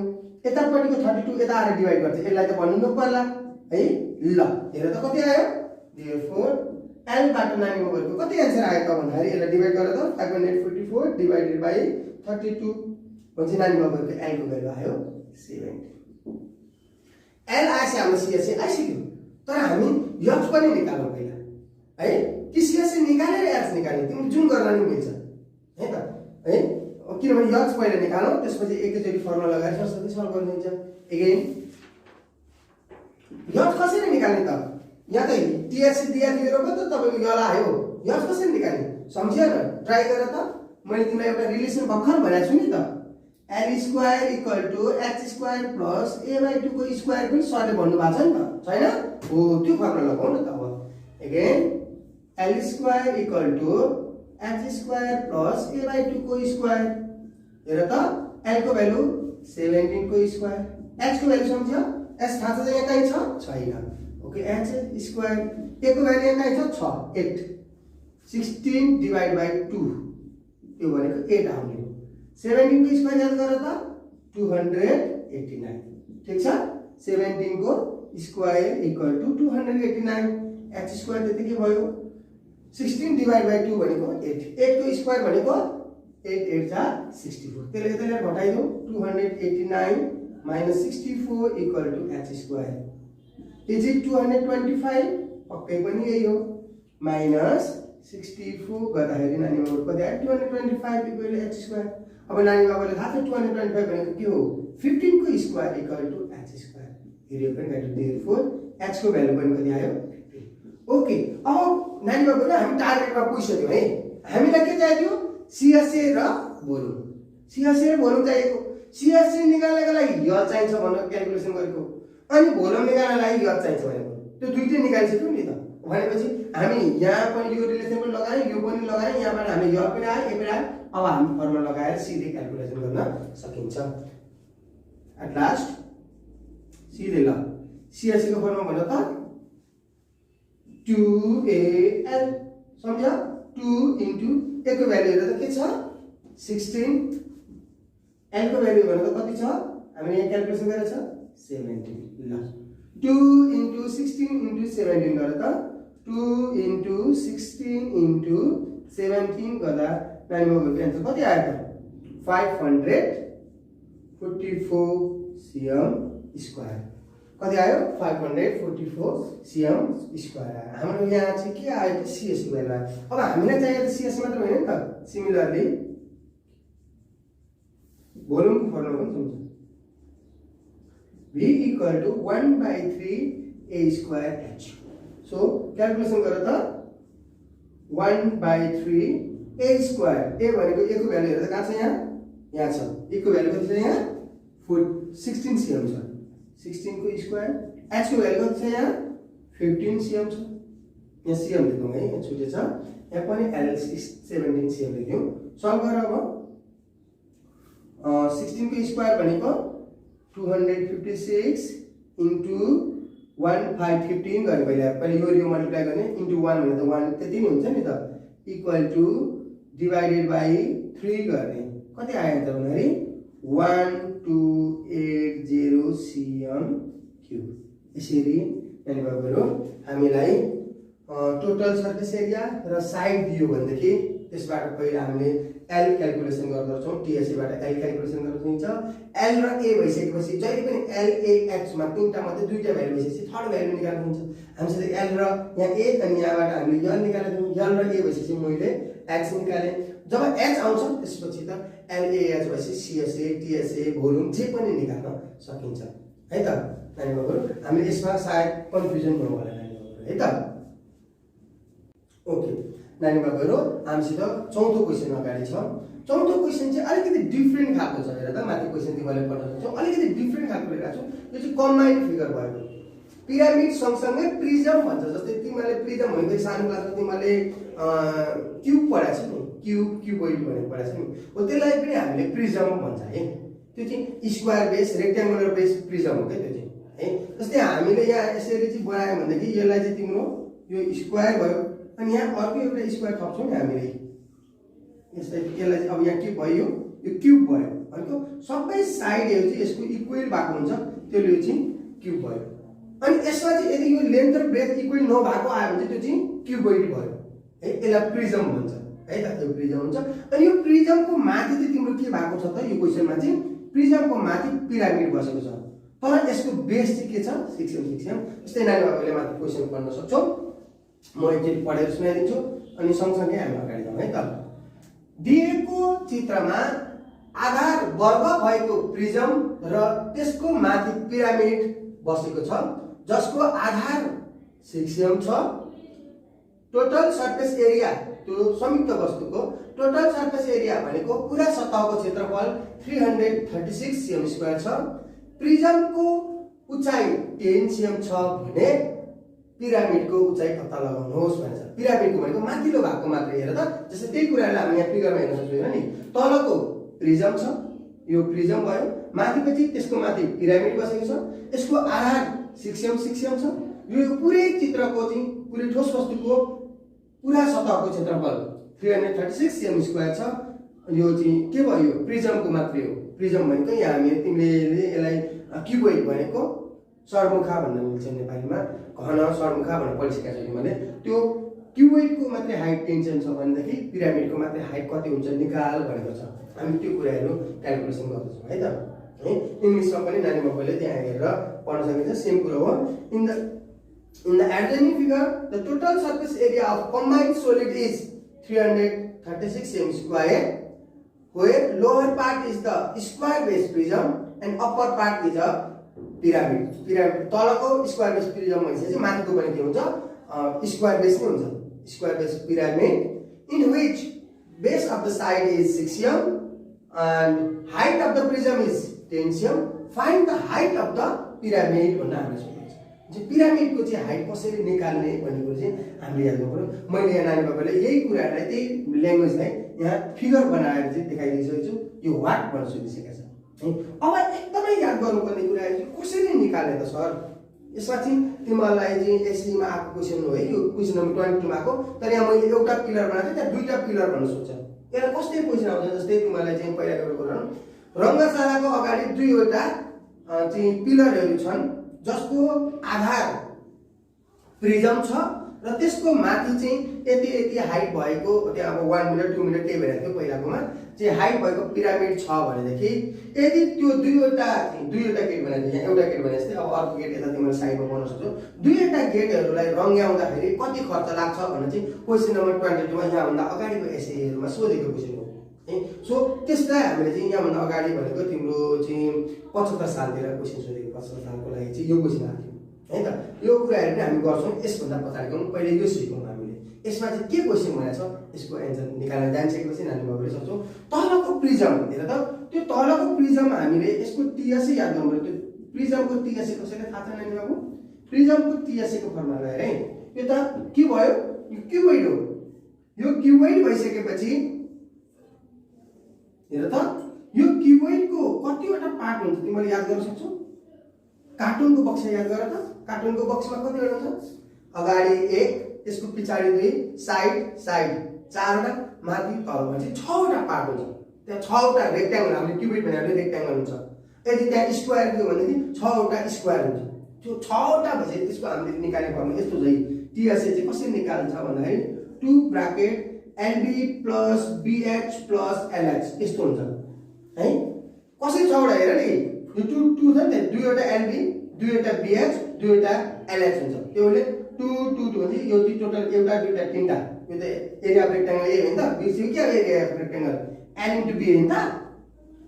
यतापटिको 32 यता आएर डिवाइड गर्छ यसलाई त भन्नु नपर्ला है। ल हेर त कति आयो therefore l बाट नानी बाबुहरुको कति आन्सर आयो त भन्दाखेरि यसलाई डिवाइड गरेर त 544 डिवाइडेड बाइ 32 पछि नानी बाबुहरुको l को भ्यालु आयो 70। l आएपछि हाम्रो सीएसए आइसक्यो तर हामी यच पनि निकाल्नु पहिला है कि सीएसए निकालेर एच निकाल्ने तिमी जुन गर्न नि मिल्छ है त है किनभने यच पहिला निकालौ त्यसपछि एकैचोटी फर्मुला लगाएर सरसरी सल्भ गर्नु हुन्छ। अगेन यच कसरी निकाल्ने त यहाँ त टीएसए दिया थियो र त तपाईको यल आयो यच कसरी निकाल्ने सम्झियो न ट्राई गर त। मैले तिमीलाई एउटा रिलेसन भर्खर भनेको छु नि त l square equal to h square plus a/2 को स्क्वायर पनि सरले भन्नु भएको छ नि त छैन हो त्यो फर्मुला लगाउँ न त। अब again l square equal to h square plus a/2 को स्क्वायर हेर त l को भ्यालु 17 को स्क्वायर h को भ्यालु सम्झ्यो s थाहा छ यहाँ कहीँ छ छैन ओके h स्क्वायर a को भ्यालु यहाँ कहीँ छ 8 16 डिवाइड बाइ 2 यो भनेको 8 आउने 17 को स्क्वायर याद गर त 289 ठीक छ। 17 को square equal to 289 h square त्यतिकै भयो 16 डिवाइड बाइ 2 भनेको 8 8 को स्क्वायर भनेको 8 8 जा 64 त्यसले त्यसलाई घटाइदिउँ 289 minus 64 equal to h square is it 225 पक्कै पनि यही हो minus 64 गर्दाखेरि नानी बाबुको कति आयो 225 equal to h square। अब नानी बाबुले थाहा छ 225 भनेको के हो 15 को square equal to h square here you can get therefore h को भ्यालु पनि कति आयो 15 ओके। अब नानी बाबुले हामी टार्गेटमा पुगिसक्यौ है हामीलाई के चाहियो सीएसए र भोल्युम सीएसए र भोल्युम चाहिएको सीएसए निकाल्नको लागि यल चाहिन्छ भनेर क्याल्कुलेसन गरेको अनि भोल्युम निकाल्नको लागि यल चाहिन्छ भनेको त्यो दुईटै निकालिसक्यौ नि त भनेपछि हामी यहाँ पनि यो रिलेसन पनि लगाए यो पनि लगाए यहाँबाट हामी यल पनि आयो यो पनि आयो अब हामी फर्मुला लगाएर सिधै क्याल्कुलेसन गर्न सकिन्छ। एट लास्ट सिधै ल सीएसए को फर्मुला भन त 2al सम्झ्यो 2 इन्टु a को भ्यालु हेर त के छ 16 l को भ्यालु भनेको कति छ हामीले यहाँ क्याल्कुलेसन गरेर छ 17 ल 2 इन्टु 16 इन्टु 17 गरेर त 2 इन्टु 16 इन्टु 17 गर्दा नानी बाबुको आन्सर कति आयो त 544 cm स्क्वायर कति आयो 544 cm स्क्वायर आयो। हाम्रो यहाँ चाहिँ के आयो त सीएस भ्यालु आयो। अब हामीलाई चाहिएको त सीएस मात्र होइन नि त सिमिलरली भोल्युम फर्मुला पनि हुन्छ v equal to 1/3 a square h। So calculation गर त 1/3 a square a भनेको a को भ्यालु हेर त कहाँ छ यहाँ छ a को भ्यालु कति छ यहाँ 16 cm छ 16 को स्क्वायर h को भ्यालु कति छ यहाँ 15 cm छ यहाँ सिएम लेख्यौँ है, यहाँ छुटेछ। यहाँ पनि L17 सिएम लेख्यौँ। सल्भ गर अब 16 को स्क्वायर भनेको 256 इन्टु 1515 गर्ने पहिले यो मल्टिप्लाई गर्ने इन्टु 1 भने त 1 त्यति नै हुन्छ नि त, इक्वल टु डिभाइडेड बाई 3 गर्ने कति आयो त भन्दाखेरि 1280 सिएम क्युब। यसरी यानी बाबुहरु हामीलाई टोटल सर्फेस एरिया र साइड दियो भनेदेखि त्यसबाट पहिला हामीले L क्याल्कुलेसन गर्दछौं, TSA बाट L क्याल्कुलेसन गर्न सकिन्छ। L र A भइसकेपछि जहिले पनि L A X मा तीनटा मध्ये दुईटा भ्यालु भइसकेपछि थर्ड भ्यालु निकाल्नु हुन्छ। हामीसँग L र यहाँ A अनि यहाँबाट हामीले L निकालेको छौं। L र A भइसकेपछि मैले X निकाले। जब H आउँछ त्यसपछि त L A H भइसकेपछि CSA TSA भोल्युम जे पनि निकाल्न सकिन्छ है त नानी बाबुहरु। हामी यसमा सायद कन्फ्युजन हुनु होला नानी बाबुहरु है त। ओके नानी बाबुहरु, हामीसित चौथो क्वेशन अगाडि छ। चौथो क्वेशन चाहिँ अलिकति डिफरेन्ट खालको छ। हेर त माथि क्वेशन तिमीले पढ्न सक्छौ, अलिकति डिफरेन्ट खालको लेखेको छु। यो चाहिँ कम्बाइन्ड फिगर भएको पिरामिड सँगसँगै प्रिजम भन्छ। जस्तै तिमीले प्रिजम भनेको सानो क्लासमा तिमीले क्यूब पढाएको छ नि, क्यूबोइड भनेको पढाएको छ नि, हो त्यसलाई पनि हामीले प्रिजम भन्छ है। त्यो चाहिँ square base rectangular base prism हो के त्यो चाहिँ है। जस्तै हामीले यहाँ यसरी चाहिँ बनायो भनेदेखि यसलाई चाहिँ तिम्रो यो स्क्वायर भयो अनि यहाँ अर्को एउटा स्क्वायर थप्छौं नि हामीले यसलाई चाहिँ अब यहाँ के भयो यो क्यूब भयो भनेको सबै साइडहरु चाहिँ यसको इक्वल भएको हुन्छ, त्यसले चाहिँ क्यूब भयो। अनि यसमा चाहिँ यदि यो लेन्थ र ब्रेथ इक्वल नभएको आयो भने त्यो चाहिँ क्यूबोइड भयो है। यसलाई प्रिजम भन्छ है त, यो प्रिजम हुन्छ। अनि यो प्रिजमको माथि चाहिँ तिम्रो के भएको छ त, यो क्वेशनमा चाहिँ प्रिजमको माथि पिरामिड बसेको छ, तर यसको बेस चाहिँ के छ 6m। जस्तै नानी बाबुले माथि क्वेशन पढ्न सक्छौ, म एकचोटि पढेर सुनाइदिन्छु अनि सँगसँगै हामी अगाडि जाउँ है त। दिएको चित्रमा आधार वर्ग भएको प्रिजम र त्यसको माथि पिरामिड बसेको छ जसको आधार 6m छ। टोटल सर्फेस एरिया, त्यो संयुक्त वस्तुको टोटल सर्फेस एरिया भनेको पूरा सतहको क्षेत्रफल 336 cm स्क्वायर छ। प्रिजमको उचाइ 10 cm छ भने पिरामिडको उचाइ पत्ता लगाउनुहोस् भन्छ। पिरामिडको भनेको माथिल्लो भागको मात्र हेर त, जस्तै त्यही कुरालाई हामी यहाँ फिगरमा हेर्न सक्छौँ हैन नि। तलको प्रिजम छ, यो प्रिजम भयो, माथिपछि त्यसको माथि पिरामिड बसेको छ, यसको आधार 6m छ। यो पुरै चित्रको चाहिँ पुरै ठोस वस्तुको पूरा सतहको क्षेत्रफल 336 cm स्क्वायर छ। यो चाहिँ के भयो प्रिजमको मात्रै हो। प्रिजम भनेको यहाँ हामी तिमीले यसलाई क्यूबोइड भनेको सरमुखा भन्न मिल्छ नेपालीमा, घन सरमुखा भनेर पढिसकेका छौ तिमीले। त्यो क्यूबोइडको मात्रै हाइट 10 cm छ भनेदेखि पिरामिडको मात्रै हाइट कति हुन्छ निकाल भनेको छ। हामी त्यो कुराहरु क्याल्कुलेसन गर्छौं है त है। इंग्लिशमा पनि नानी बाबुले त्यहाँ हेरेर पढ्न सकिन्छ, सेम कुरा हो। In the adjoining figure the total surface area of combined solid is 336 cm square, where lower part is the square base prism and upper part is a pyramid. तलको स्क्वायर बेस प्रिजम भइसकेपछि माथिको पनि के हुन्छ square base नै हुन्छ, square base pyramid in which base of the side is 6m and height of the prism is 10 cm. Find the height of the pyramid भन्न हामीले सोध्छ। जे पिरामिडको चाहिँ हाइट कसरी निकाल्ने भन्ने कुरा चाहिँ हामीले याद गर्नु पर्यो। मैले यहाँ नानी बाबुले यही कुरालाई त्यही ल्याङ्ग्वेजलाई यहाँ फिगर बनाएर चाहिँ देखाइदिसकेको छु। यो व्हाट भन्न सोधिसकेको छ है। अब एकदमै याद गर्नुपर्ने कुरा चाहिँ कसरी निकाल्ने त सर, यसमा चाहिँ तिमीलाई चाहिँ एससीमा आएको क्वेशन हो है, यो क्वेशन नम्बर 22 मा आएको। तर यहाँ मैले एउटा पिलर बनाएको त्यहाँ दुईटा पिलर भन्न सोध्छ। यसलाई कस्तै क्वेशन आउँछ, जस्तै तिमीलाई चाहिँ पहिला एउटा कुरा रङ्गशालाको अगाडि दुईवटा चाहिँ पिलरहरू छन् जसको आधार प्रिजम छ र त्यसको माथि चाहिँ यति हाइट भएको त्यहाँ अब 1 मिटर 2 मिटर केही भइरहेको थियो पहिलाकोमा चाहिँ हाइट भएको पिरामिड छ भनेदेखि यदि त्यो दुईवटा गेट बनाइदियो, यहाँ एउटा गेट बनाएपछि अब अर्को गेट यता तिमीले साइडमा बनाउन सक्छौ। दुईवटा गेटहरूलाई रङ्ग्याउँदाखेरि कति खर्च लाग्छ भन्ने चाहिँ क्वेशन नम्बर 22 मा यहाँभन्दा अगाडिको एसेहरूमा सोधेको क्वेशन हो है। सो त्यसलाई हामीले चाहिँ यहाँभन्दा अगाडि भनेको तिम्रो चाहिँ 75 सालतिर क्वेशन सोधेको, 75 सालको लागि चाहिँ यो क्वेशन आएको थियो है त। यो कुराहरू पनि हामी गर्छौं। यसभन्दा पछाडिको पहिले यो सिकौँ हामीले, यसमा चाहिँ के क्वेशन भनेको छ यसको एन्सर निकाल्न जानिसकेपछि नानी बाबुले सक्छौ। तलको प्रिजम हेर त, त्यो तलको प्रिजम हामीले यसको टीएसए याद गर्नुपर्छ। त्यो प्रिजमको टीएसए कसैले थाहा छ नानी बाबु? प्रिजमको टीएसए को फर्मुला हेर है, यो त के भयो यो क्युबोइड हो यो क्युबोइड भइसकेपछि हेर त यो क्युबोइडको कतिवटा पार्ट हुन्छ तिमीले याद गर्न सक्छौ कार्टुनको बक्स याद गर त कार्टुनको बक्समा कतिवटा हुन्छ अगाडि 1 त्यसको पछाडी 2 साइड साइड 4वटा माथि तल भने 6वटा पार्ट हुन्छ त्यहाँ 6वटा रेक्ट्याङ्गल हामीले क्युबोइड भनेर रेक्ट्याङ्गल हुन्छ यदि त्यहाँ स्क्वायर थियो भने 6वटा स्क्वायर हुन्छ त्यो 6वटा भएपछि त्यसको हामीले निकाल्ने फर्मुला यस्तो छ टीएसए चाहिँ कसरी निकाल्छ भन्दाखेरि 2 bracket LB plus BH plus LH यस्तो हुन्छ है कसरी 6वटा हेर नि यो 2 छ नि दुईवटा LB दुईवटा BH दुईवटा LH हुन्छ त्यसले 2 2 2 भने यो चाहिँ टोटल एउटा दुईटा तीनटा यो त एरिया अफ रेक्ट्याङ्गल ए हो नि त बीसी के area of rectangle L into B हो नि त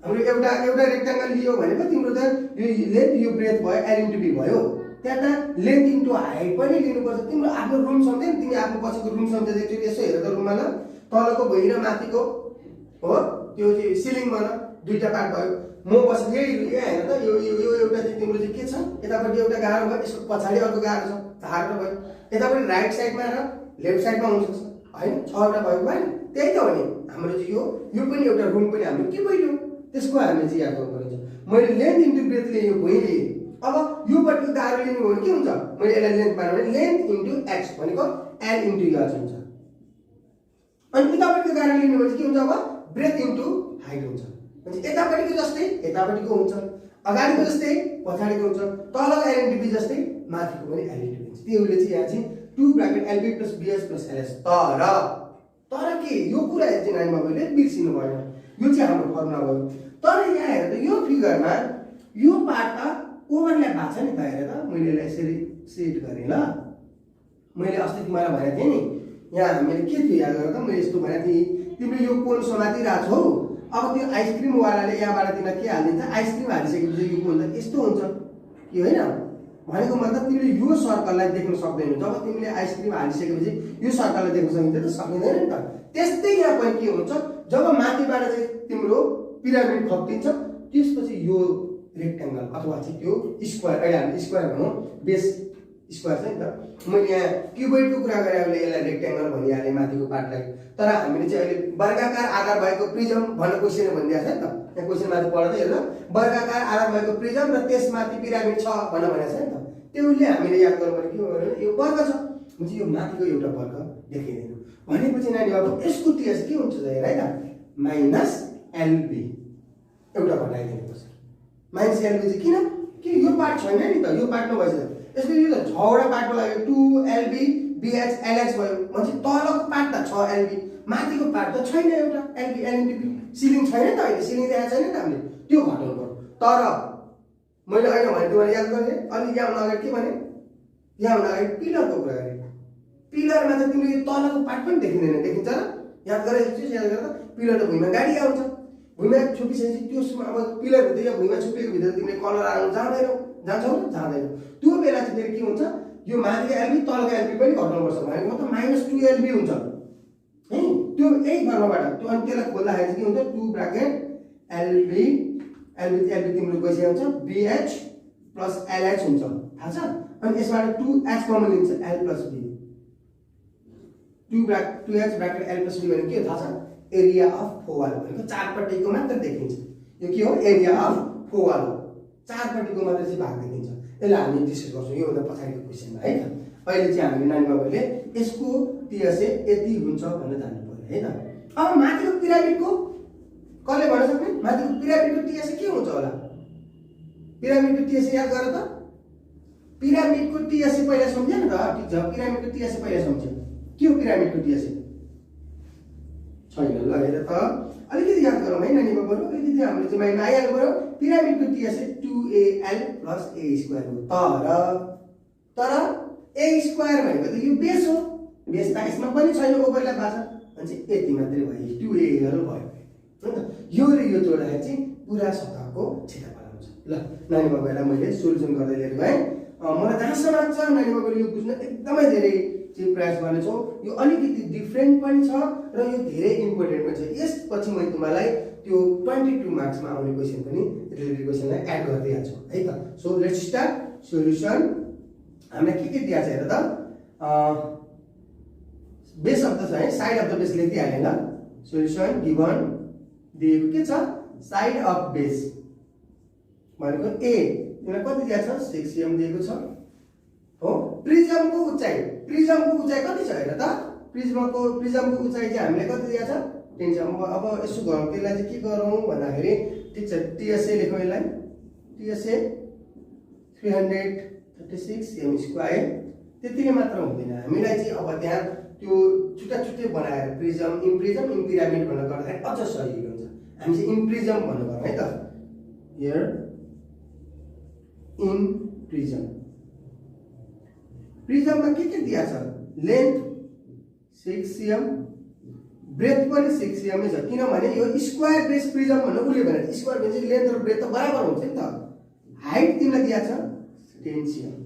हाम्रो एउटा रेक्ट्याङ्गल लियो भनेको तिम्रो त यो लेन्थ यो ब्रेथ भयो L into B भयो त्यहाँ त लेन्थ इन्टु हाइट पनि लिनुपर्छ तिम्रो आफ्नो रुम सम्झ्दै तिमी आफ्नो पछिको रुम सम्झ्दै एकचोटि यसो हेर त रुममा ल तलको भुइँ र माथिको हो त्यो चाहिँ सिलिङमा न दुईटा पार्ट भयो म बसेको यही हेर त यो एउटा चाहिँ तिम्रो चाहिँ के छ यतापट्टि एउटा गाह्रो भयो यसको पछाडि अर्को गाह्रो छ धारो भयो यतापट्टि राइट साइडमा र लेफ्ट साइडमा हुन सक्छ हैन 6वटा भएको भएन त्यही त हो नि हाम्रो चाहिँ यो पनि एउटा रुम पनि हाम्रो के भयो त्यसको हामीले चाहिँ याद गर्नुपर्छ मैले लेन्थ इन्टु ब्रेथ लिए यो भुइँ लिए अब यो पट्टिको गाह्रो लिनु हो भने के हुन्छ मैले यसलाई लेन्थ पार्नु भने लेन्थ इन्टु एक्स भनेको L इन्टु एच हुन्छ अनि यतापट्टिको गाह्रो लिनु भने के हुन्छ अब ब्रेथ इन्टु हाइट हुन्छ भने यतापट्टिको जस्तै यतापट्टिको हुन्छ अगाडिको जस्तै पछाडिको हुन्छ तलको L इन्टु B जस्तै माथिको पनि L इन्टु B हुन्छ त्यसले चाहिँ यहाँ चाहिँ 2 bracket LB plus BH plus LH तर के यो कुरा चाहिँ नानीमा मैले बिर्सिनु भएन यो चाहिँ हाम्रो फर्मुला भयो तर यहाँ हेर त यो फिगरमा यो पार्ट त ओभरल्याप भएको छ नि त हेर त मैले यसलाई यसरी सेट गरेँ ल मैले अस्ति तिमीलाई भनेको थिएँ नि यहाँ हामीले के थियो याद गर त मैले यस्तो भनेको थिएँ तिमीले यो कोन समातिरहेको छौ अब त्यो आइसक्रिम वालाले यहाँबाट तिमीलाई के हालिदिन्छ आइसक्रिम हालिसकेपछि यो कोन त यस्तो हुन्छ कि होइन भनेको मतलब तिमीले यो सर्कललाई देख्न सक्दैनौ जब तिमीले आइसक्रिम हालिसकेपछि यो सर्कललाई देख्न सकिन्छ त सकिँदैन नि त त्यस्तै यहाँ पनि के हुन्छ जब माथिबाट चाहिँ तिम्रो पिरामिड खप्टिन्छ त्यसपछि यो रेक्ट्याङ्गल अथवा चाहिँ त्यो स्क्वायर अहिले हामी स्क्वायर भनौँ बेस स्क्वायर छ नि त मैले यहाँ क्युबोइडको कुरा गरेँ अहिले यसलाई रेक्ट्याङ्गल भनिहालेँ माथिको पार्टलाई तर हामीले चाहिँ अहिले वर्गाकार आकार भएको प्रिजम भन्ने क्वेसन भनिदिएको छ नि त यहाँ क्वेसन माथि पढ्दै हेर वर्गाकार आकार भएको प्रिजम र त्यसमाथि पिरामिड छ भनेको छ नि त त्यसले हामीले याद गर्नुपर्ने के हो भने यो वर्ग छ हुन्छ यो माथिको एउटा वर्ग देखाइदिनु भनेपछि नानी अब यसको टीएस के हुन्छ त हेर है त माइनस एलबी एउटा घटाइदिनुपर्छ माइनस एलबी चाहिँ किन यो पार्ट छैन नि त यो पार्ट नभएछ यसले यो त 6वटा पार्टको लागि 2LB BH LH भयो म्हणजे तलको पार्ट त 6LB माथिको पार्ट त छैन एउटा LB LNB सिलिङ छैन त अहिले सिलिङ देखाएको छैन त हामीले त्यो घटाउनु पर्यो तर मैले अहिले भने तिमीले याद गर्ने अनि यहाँ अगाडि के भने यहाँ अगाडि पिलरको कुरा गरे पिलरमा त तिमीले तलको पार्ट पनि देखिँदैन देखिन्छ र याद गरे याद गर्दा पिलर त भुइँमा गाडी आउँछ भुइँमा छुपिसकेपछि त्यो अब पिलर भित्र या भुइँमा छुपिएको भित्र तिमीले कलर आउनु जाँदैनौ जान्छौ न जाँदैन त्यो बेला चाहिँ फेरि के हुन्छ यो माथिको एलबी तलको एलबी पनि घटाउनुपर्छ भनेको मतलब -2LB हुन्छ है त्यो यही फर्मुलाबाट त्यो अनि त्यसलाई खोल्दाखेरि के हुन्छ 2 ब्राकेट एलबी तिम्रो गइसकेको हुन्छ BH plus LH हुन्छ थाहा छ अनि यसबाट 2H कमन लिन्छ L plus B 2H bracket L plus B भनेको के हो थाहा छ एरिया अफ फोवाल भनेको चारपट्टिको मात्र देखिन्छ यो के हो एरिया अफ फोवाल हो चारपट्टिको मात्र चाहिँ भाग देखिन्छ यसलाई हामी डिस्कस गर्छौँ यो भन्दा पछाडिको क्वेशनमा है त अहिले चाहिँ हामी नानी बाबुले यसको टीएसए यति हुन्छ भनेर जान्नु पर्यो है त अब माथिको पिरामिडको कसले भन्न सक्ने माथिको पिरामिडको टीएसए के हुन्छ होला पिरामिडको टीएसए याद गर त पिरामिडको टीएसए पहिला सम्झ्या नि त ठीक छ पिरामिडको टीएसए पहिला सम्झ्या के हो पिरामिडको टीएसए छैन ल हेर त अलिकति याद गरौँ है नानी बाबुहरु अलिकति हामीले चाहिँ माइन्डमा आइहाल्नु पर्यो पिरामिडको TSA 2AL plus A square हो तर A स्क्वायर भनेको त यो बेस हो बेस त यसमा पनि छैन ओभरल्याप भएको छ अनि यति मात्रै भयो 2AL भयो हैन यो र यो जोड्दाखेरि चाहिँ पुरा सतहको क्षेत्रफल आउँछ ल नानी बाबुहरुलाई मैले सोलुसन गर्दै लिएर गएँ मलाई जहाँसम्म लाग्छ नानी बाबुले यो बुझ्न एकदमै धेरै चाहिँ प्रयास गर्नेछौँ यो अलिकति डिफरेन्ट पनि छ र यो धेरै इम्पोर्टेन्ट पनि छ यसपछि मैले तिमीलाई त्यो 22 मार्क्समा आउने क्वेशन पनि रिलेटेड क्वेशनलाई एड गर्दै हाल्छु है त सो लेट्स स्टार्ट सोलुसन हामीलाई के दिएको छ हेर त बेस अफ द छ है, साइड अफ द बेस लेखिहालेँ ल। सोल्युसन गिभन दिएको के छ, साइड अफ बेस भनेको ए, तिमीलाई कति दिएको छ, 6cm दिएको छ हो। प्रिजमको उचाइ कति छ हेर त, प्रिजमको उचाइ चाहिँ हामीले कति दिएको छ, 10cm। अब यसो गरौँ, त्यसलाई चाहिँ के गरौँ भन्दाखेरि ठिक छ, टीएसए लेखौँ यसलाई, टीएसए 336 cm स्क्वायर। त्यतिले मात्र हुँदैन, हामीलाई चाहिँ अब त्यहाँ त्यो छुट्टै बनाएर प्रिजम, इम्प्रिजम, पिरामिड भनेर गर्दाखेरि अझ सजिलो हुन्छ। हामी चाहिँ इम्प्रिजम भन्नु गरौँ है त, हियर इन प्रिजममा के दिया छ, लेन्थ 6cm, ब्रेथ पनि 6cm छ, किनभने यो स्क्वायर बेस प्रिजम भनेर उसले भने स्क्वायर बेस लेन्थ र ब्रेथ त बराबर हुन्छ नि त। हाइट तिमीलाई दिया छ 10cm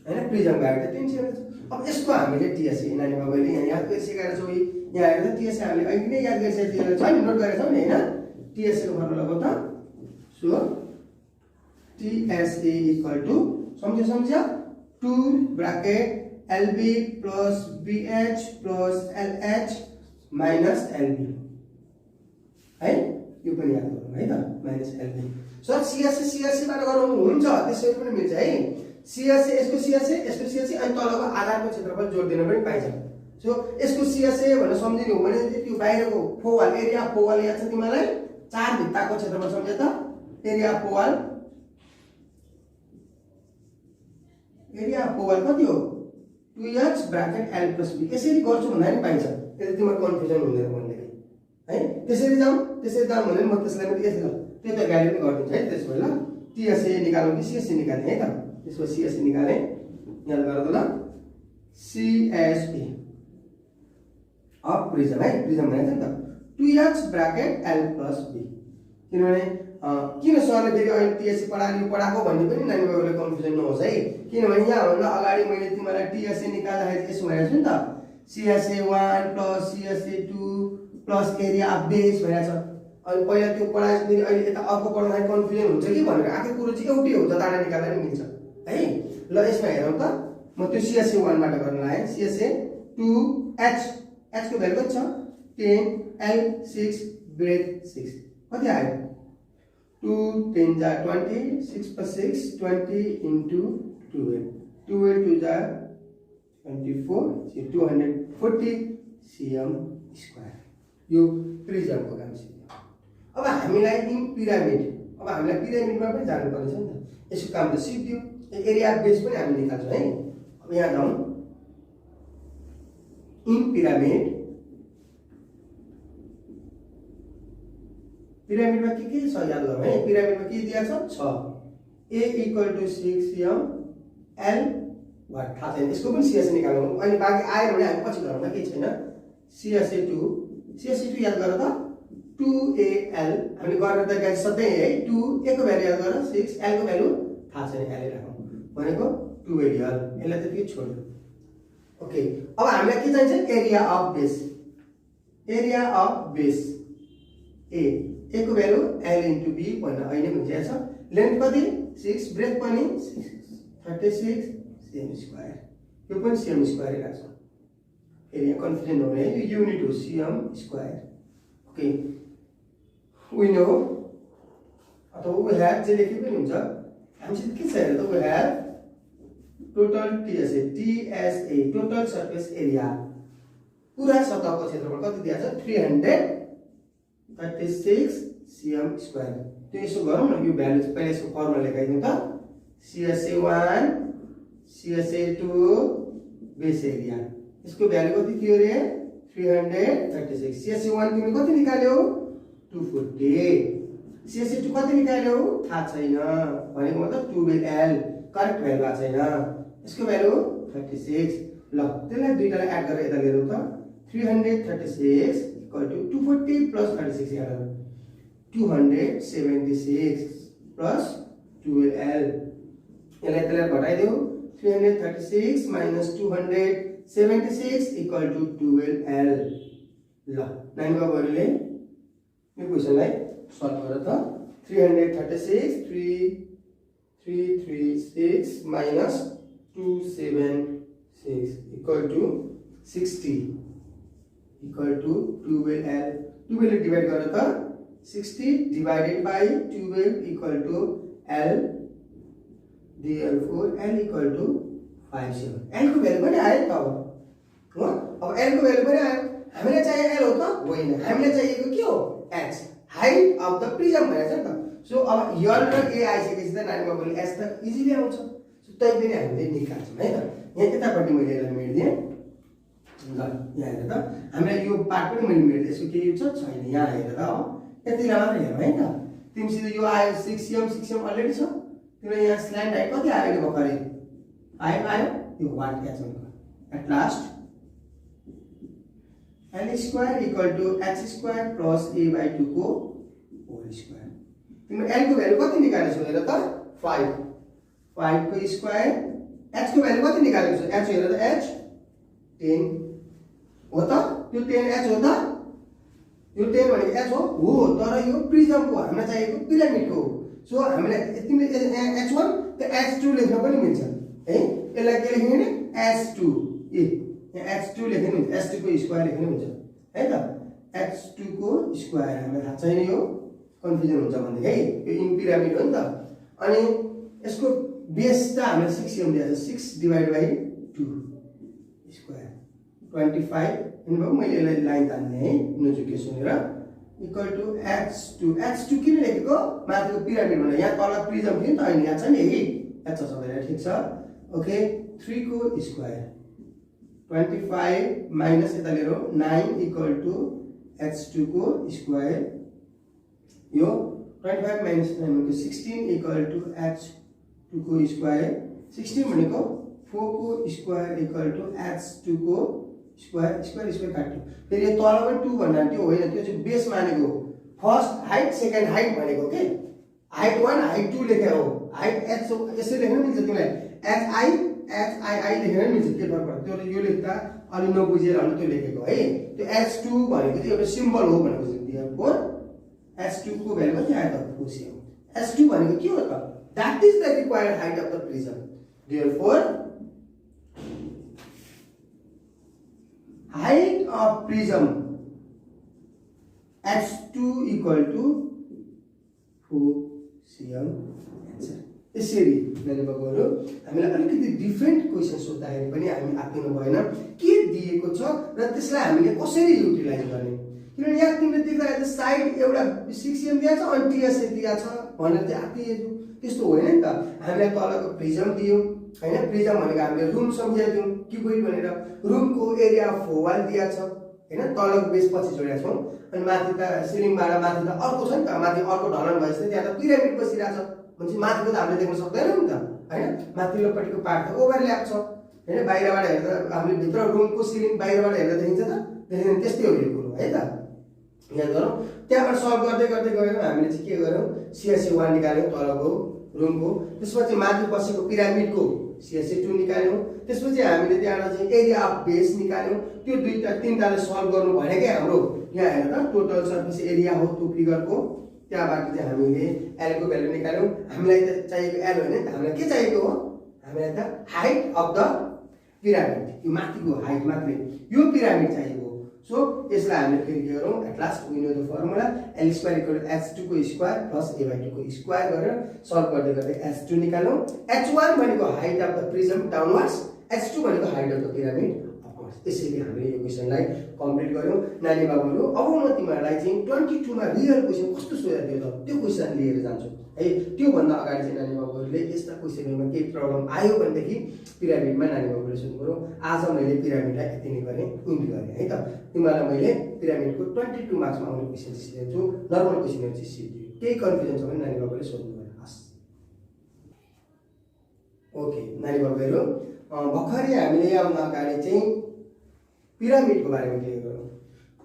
हैन, प्रिजमको हाइट त 10cm छ। अब यसको हामीले टीएसए नानी बाबुले यहाँ याद गरिसकेका छौँ, यहाँ हेरेर टीएसए हामीले अहिले नै याद गरिसकेको छ नि, नोट गरेका छौँ नि हैन। टीएसए को फर्मुला लगाउँ त, सो टीएसए इक्वल टु सम्झ्यो 2 bracket LB plus BH plus LH minus LB है, यो पनि याद गरौँ है त, माइनस एलबी। सो सीएसए बाट गरौँ हुन्छ, त्यसरी पनि मिल्छ है। सीएसए यसको सीएसए अनि तलको आधारको क्षेत्रफल जोड दिन पनि पाइन्छ। सो यसको सीएसए भनेर सम्झिनु हो भने त्यो बाहिरको फोवाल एरिया फोवाल याद छ तिमीलाई, 4 भित्ताको क्षेत्रफल सम्झ्यो त, एरिया फोवाल कति हो, 2h bracket l plus b। यसरी गर्छु भन्दा नि पाइन्छ, यदि तिम्रो कन्फ्युजन हुँदैन भनेदेखि है। त्यसरी जाम भने म त्यसलाई पनि यसरी त्यो त भ्यालु पनि गरिदिन्छु है। त्यसो भए ल टीएसए निकालौँ कि सीएसए निकाल्ने है त, त्यसको सीएसए निकाले याद गर त ल, सीएसए अफ प्रिजम है, प्रिजम भनेको नि त 2h bracket l plus b। किनभने किन सरले फेरि अहिले टीएसए पढाएको भन्ने पनि नानी बाबुले कन्फ्युजन नहोस् है। किनभने यहाँ भन्दा अगाडि मैले तिमीलाई टीएसए निकाल्दाखेरि यसो भनेको छु नि त, CSA1 plus CSA2 plus area of base भनेको छ। अनि पहिला त्यो पढाएपछि फेरि अहिले यता अर्को पढ्दाखेरि कन्फ्युजन हुन्छ कि भनेर आखिर कुरो चाहिँ एउटै हो, टाढा निकाल्दा पनि मिल्छ है। ल यसमा हेरौँ त, म त्यो CSA1 बाट गर्न लगाएँ, CSA2H, H को भ्यालु कति छ, 10, L 6, ब्रेथ 6, कति आयो, 2 10 जा 20, 6 plus 6 20 into 12, 12 2 जा 24, 240 cm स्क्वायर। यो प्रिजमको काम छ। अब हामीलाई इन पिरामिड, अब हामीलाई पिरामिडमा पनि जानु पर्छ नि त, यसको काम त सिक्यो। एरिया बेस पनि हामी निकाल्छौँ है। अब यहाँ जाउँ, इन पिरामिड, पिरामिडमा के छ याद गरौँ है। पिरामिडमा के दिया छ, a equal to 6cm, l what थाहा छैन, यसको पनि सीएसए निकाल्नु। अनि बाँकी आयो भने हामी पछि गरौँ न, केही छैन। CSA2 याद गर त, 2al हामीले गरेर त गाइस सधैँ है, 2 a को भ्यालु याद गर, 6 l को भ्यालु थाहा छैन, l राखौँ भनेको 2al, यसलाई त्यतिकै छोड्यो। ओके, अब हामीलाई के चाहिन्छ, एरिया अफ बेस a को भ्यालु l इन्टु b भनेर अहिले बुझिया छ। लेन्थ कति, 6, ब्रेथ पनि 36 cm स्क्वायर, यो पनि cm स्क्वायर राख्छ। एरिया कन्फ्युजन नहुने, यो युनिट हो cm square. Okay, we know अथवा वी ह्याभ जे लेखे पनि हुन्छ। हामीसित के छ हेर त, we have total TSA total surface area, पुरा सतहको क्षेत्रफल कति दिएको छ, 336 cm स्क्वायर। त्यो यसो गरौँ न, यो भ्यालु चाहिँ पहिला यसको फर्मुला लेखाइदिउँ त, CSA1 CSA2 बेस एरिया, यसको भ्यालु कति थियो रे, 336। CSA1 तिमीले कति निकाल्यौ, 240। CSA2 कति निकाल्यौ थाहा छैन, भनेको मतलब 12l, करेक्ट भ्यालु आएको छैन। यसको भ्यालु 36। ल त्यसलाई दुईटालाई एड गरेर यता लिएर त, 336 इक्वल टु 240 प्लस 36 एड गर, 276 प्लस 12l। यसलाई त्यसलाई घटाइदेऊ, 336 माइनस 276 इक्वल टु 12l। ल नानी बाबुहरूले यो क्वेसनलाई सल्भ गर त, 336 minus 276 6 equal to 60 equal to 12L 12 divide गरेर त 60 divided by 12 equal to L therefore L equal to 57 L को भ्यालु पनि आयो त हो अब L को भ्यालु पनि आयो हामीलाई चाहिएको L हो त होइन हामीलाई चाहिएको के हो H height of the prism भनेको छ नि त सो अब L र A आइसकेपछि त नानी बाबुले H त इजिली आउँछ सो तै पनि हामीले निकाल्छौँ है त यहाँ त्यतापट्टि मैले यसलाई मेट्दिएँ ल यहाँ हेर त हामीलाई यो पार्ट पनि मैले मेट्दिएँ यसको केही छ छैन यहाँ हेर त हो यतिलाई मात्र हेरौँ है त तिमीसित यो आयो 6m अलरेडी छ तिमीलाई यहाँ स्ल्यान्ट हाइट कति आयो अहिले भर्खरै आयो यो वाट क्याच हुन्छ at last L square equal to H square plus A/2 को होल स्क्वायर तिम्रो L को भ्यालु कति निकालेको छौ हेर त 5 को स्क्वायर H को भ्यालु कति निकालेको छौ H हेर त H 10 हो त त्यो 10H हो त यो 10 भनेको H हो तर यो प्रिजमको हामीलाई चाहिएको पिरामिडको सो हामीलाई तिमीले H1 त H2 लेख्न पनि मिल्छ है यसलाई के लेख्ने भने H2 यहाँ H2 लेख्नु हुन्छ H2 को स्क्वायर लेख्नु हुन्छ है त H2 को स्क्वायर हामीलाई थाहा छैन यो कन्फ्युजन हुन्छ भन्दै है यो इन पिरामिड हो नि त अनि यसको बेस त हामीले 6m दिएको छ 6 डिवाइड बाइ 2 स्क्वायर 25 हैन मैले यसलाई लाइन तान्ने है नजुके सुनेर इक्वल टु H2 किन लेखेको माथिको पिरामिड भनेर यहाँ तल प्रिजम थियो नि त हैन यहाँ छ नि है याद छ सबैलाई ठीक छ ओके 3 को स्क्वायर 25 माइनस यता लिएर 9 इक्वल टु H2 को स्क्वायर यो 25 माइनस 9 भनेको 16 इक्वल टु H2 को स्क्वायर 16 भनेको 4 को स्क्वायर इक्वल टु H2 को स्क्वायर काट्यो फेरि यो तल पनि 2 भन्दा त्यो होइन त्यो चाहिँ बेस मानेको हो फर्स्ट हाइट सेकेन्ड हाइट भनेको के हाइट 1 हाइट 2 लेखेको हो हाइट H यसरी लेख्न मिल्छ तिमीलाई HI लेखेर मिल्छ के फरक पर्छ त्यो यो लेख्दा अलि नबुझेर होला त्यो लेखेको है त्यो H2 भनेको चाहिँ एउटा सिम्बल हो भनेको चाहिँ therefore H2 को भ्यालु कति आयो त 4cm H2 भनेको के हो त that is the required height of the prism therefore height of prism H2 equal to 4cm answer यसरी नानी बाबुहरु हामीलाई अलिकति डिफरेन्ट क्वेशन सोध्दाखेरि पनि हामी आत्तिनु भएन के दिएको छ र त्यसलाई हामीले कसरी युटिलाइज गर्ने किनभने यहाँ तिमीले देख्दा त साइड एउटा 6cm दिएको छ अनि टीएस दिएको छ भनेर चाहिँ आत्तिएको त्यस्तो होइन नि त हामीलाई तलको प्रिजम दियो हैन प्रिजम भनेको हामीले रुम सम्झिएको थियौं क्युबिड भनेर रुमको एरिया अफ वाल दिएको छ हैन तलको बेस पछि जोडेका छौं अनि माथि त सिलिङबाट माथि त अर्को छ नि त माथि अर्को ढलान भएपछि त्यहाँ त पिरामिड बसिरहेको छ म्हणजे माथिको त हामीले देख्न सक्दैनौं नि त हैन माथिल्लोपट्टिको पार्ट त ओभरल्याप छ हैन बाहिरबाट हेर्दा हामीले भित्र रुमको सिलिङ बाहिरबाट हेर्दा देखिन्छ त देखिदैन त्यस्तै हो यो कुरो है त यहाँ गरौँ त्यहाँबाट सल्भ गर्दै गयौं हामीले चाहिँ के गर्यौं CSC1 निकाल्यौं तलको रुमको त्यसपछि माथि बसेको पिरामिडको CSC2 निकाल्यौं त्यसपछि हामीले त्यहाँबाट चाहिँ एरिया अफ बेस निकाल्यौं त्यो दुईटा तीनटाले सल्भ गर्नु भनेकै हाम्रो यहाँ हेर त टोटल सर्फेस एरिया हो त्यो फिगरको त्यहाँबाट चाहिँ हामीले L को भ्यालु निकाल्यौं हामीलाई त चाहिएको L होइन नि त हामीलाई के चाहिएको हो हामीलाई त हाइट अफ द पिरामिड यो माथिको हाइट मात्रै यो पिरामिड चाहिएको सो यसलाई हामीले फेरि के गरौँ at last we know the formula L square equal to H2 को स्क्वायर प्लस A/2 को स्क्वायर गरेर सल्भ गर्दै H2 निकालौं H1 भनेको height of the prism downwards H2 भनेको height of the pyramid upwards त्यसैले हामीले यो क्वेशनलाई कम्प्लिट गर्यौं नानी बाबुहरु अब म तिमीहरुलाई चाहिँ 22 मा रियल क्वेशन कस्तो सोधेको थियो त त्यो क्वेशन लिएर जान्छु है त्यो भन्दा अगाडि चाहिँ नानी बाबुहरुले यस्ता क्वेशनहरुमा के प्रब्लम आयो भनेदेखि पिरामिडमा नानी बाबुहरुले सोध्नु पर्यो आज मैले पिरामिडलाई यति नै गरे इन्ड गरे है त तिमीहरुलाई मैले पिरामिडको 22 मार्क्समा आउने क्वेशन सिकाएको छु नर्मल क्वेशनहरु चाहिँ सिकाएको केही कन्फ्युजन छ भने नानी बाबुले सोध्नु पर्यो हस् ओके नानी बाबुहरु भर्खरै हामीले यहाँ अगाडि चाहिँ पिरामिडको बारेमा क्लियर गरौँ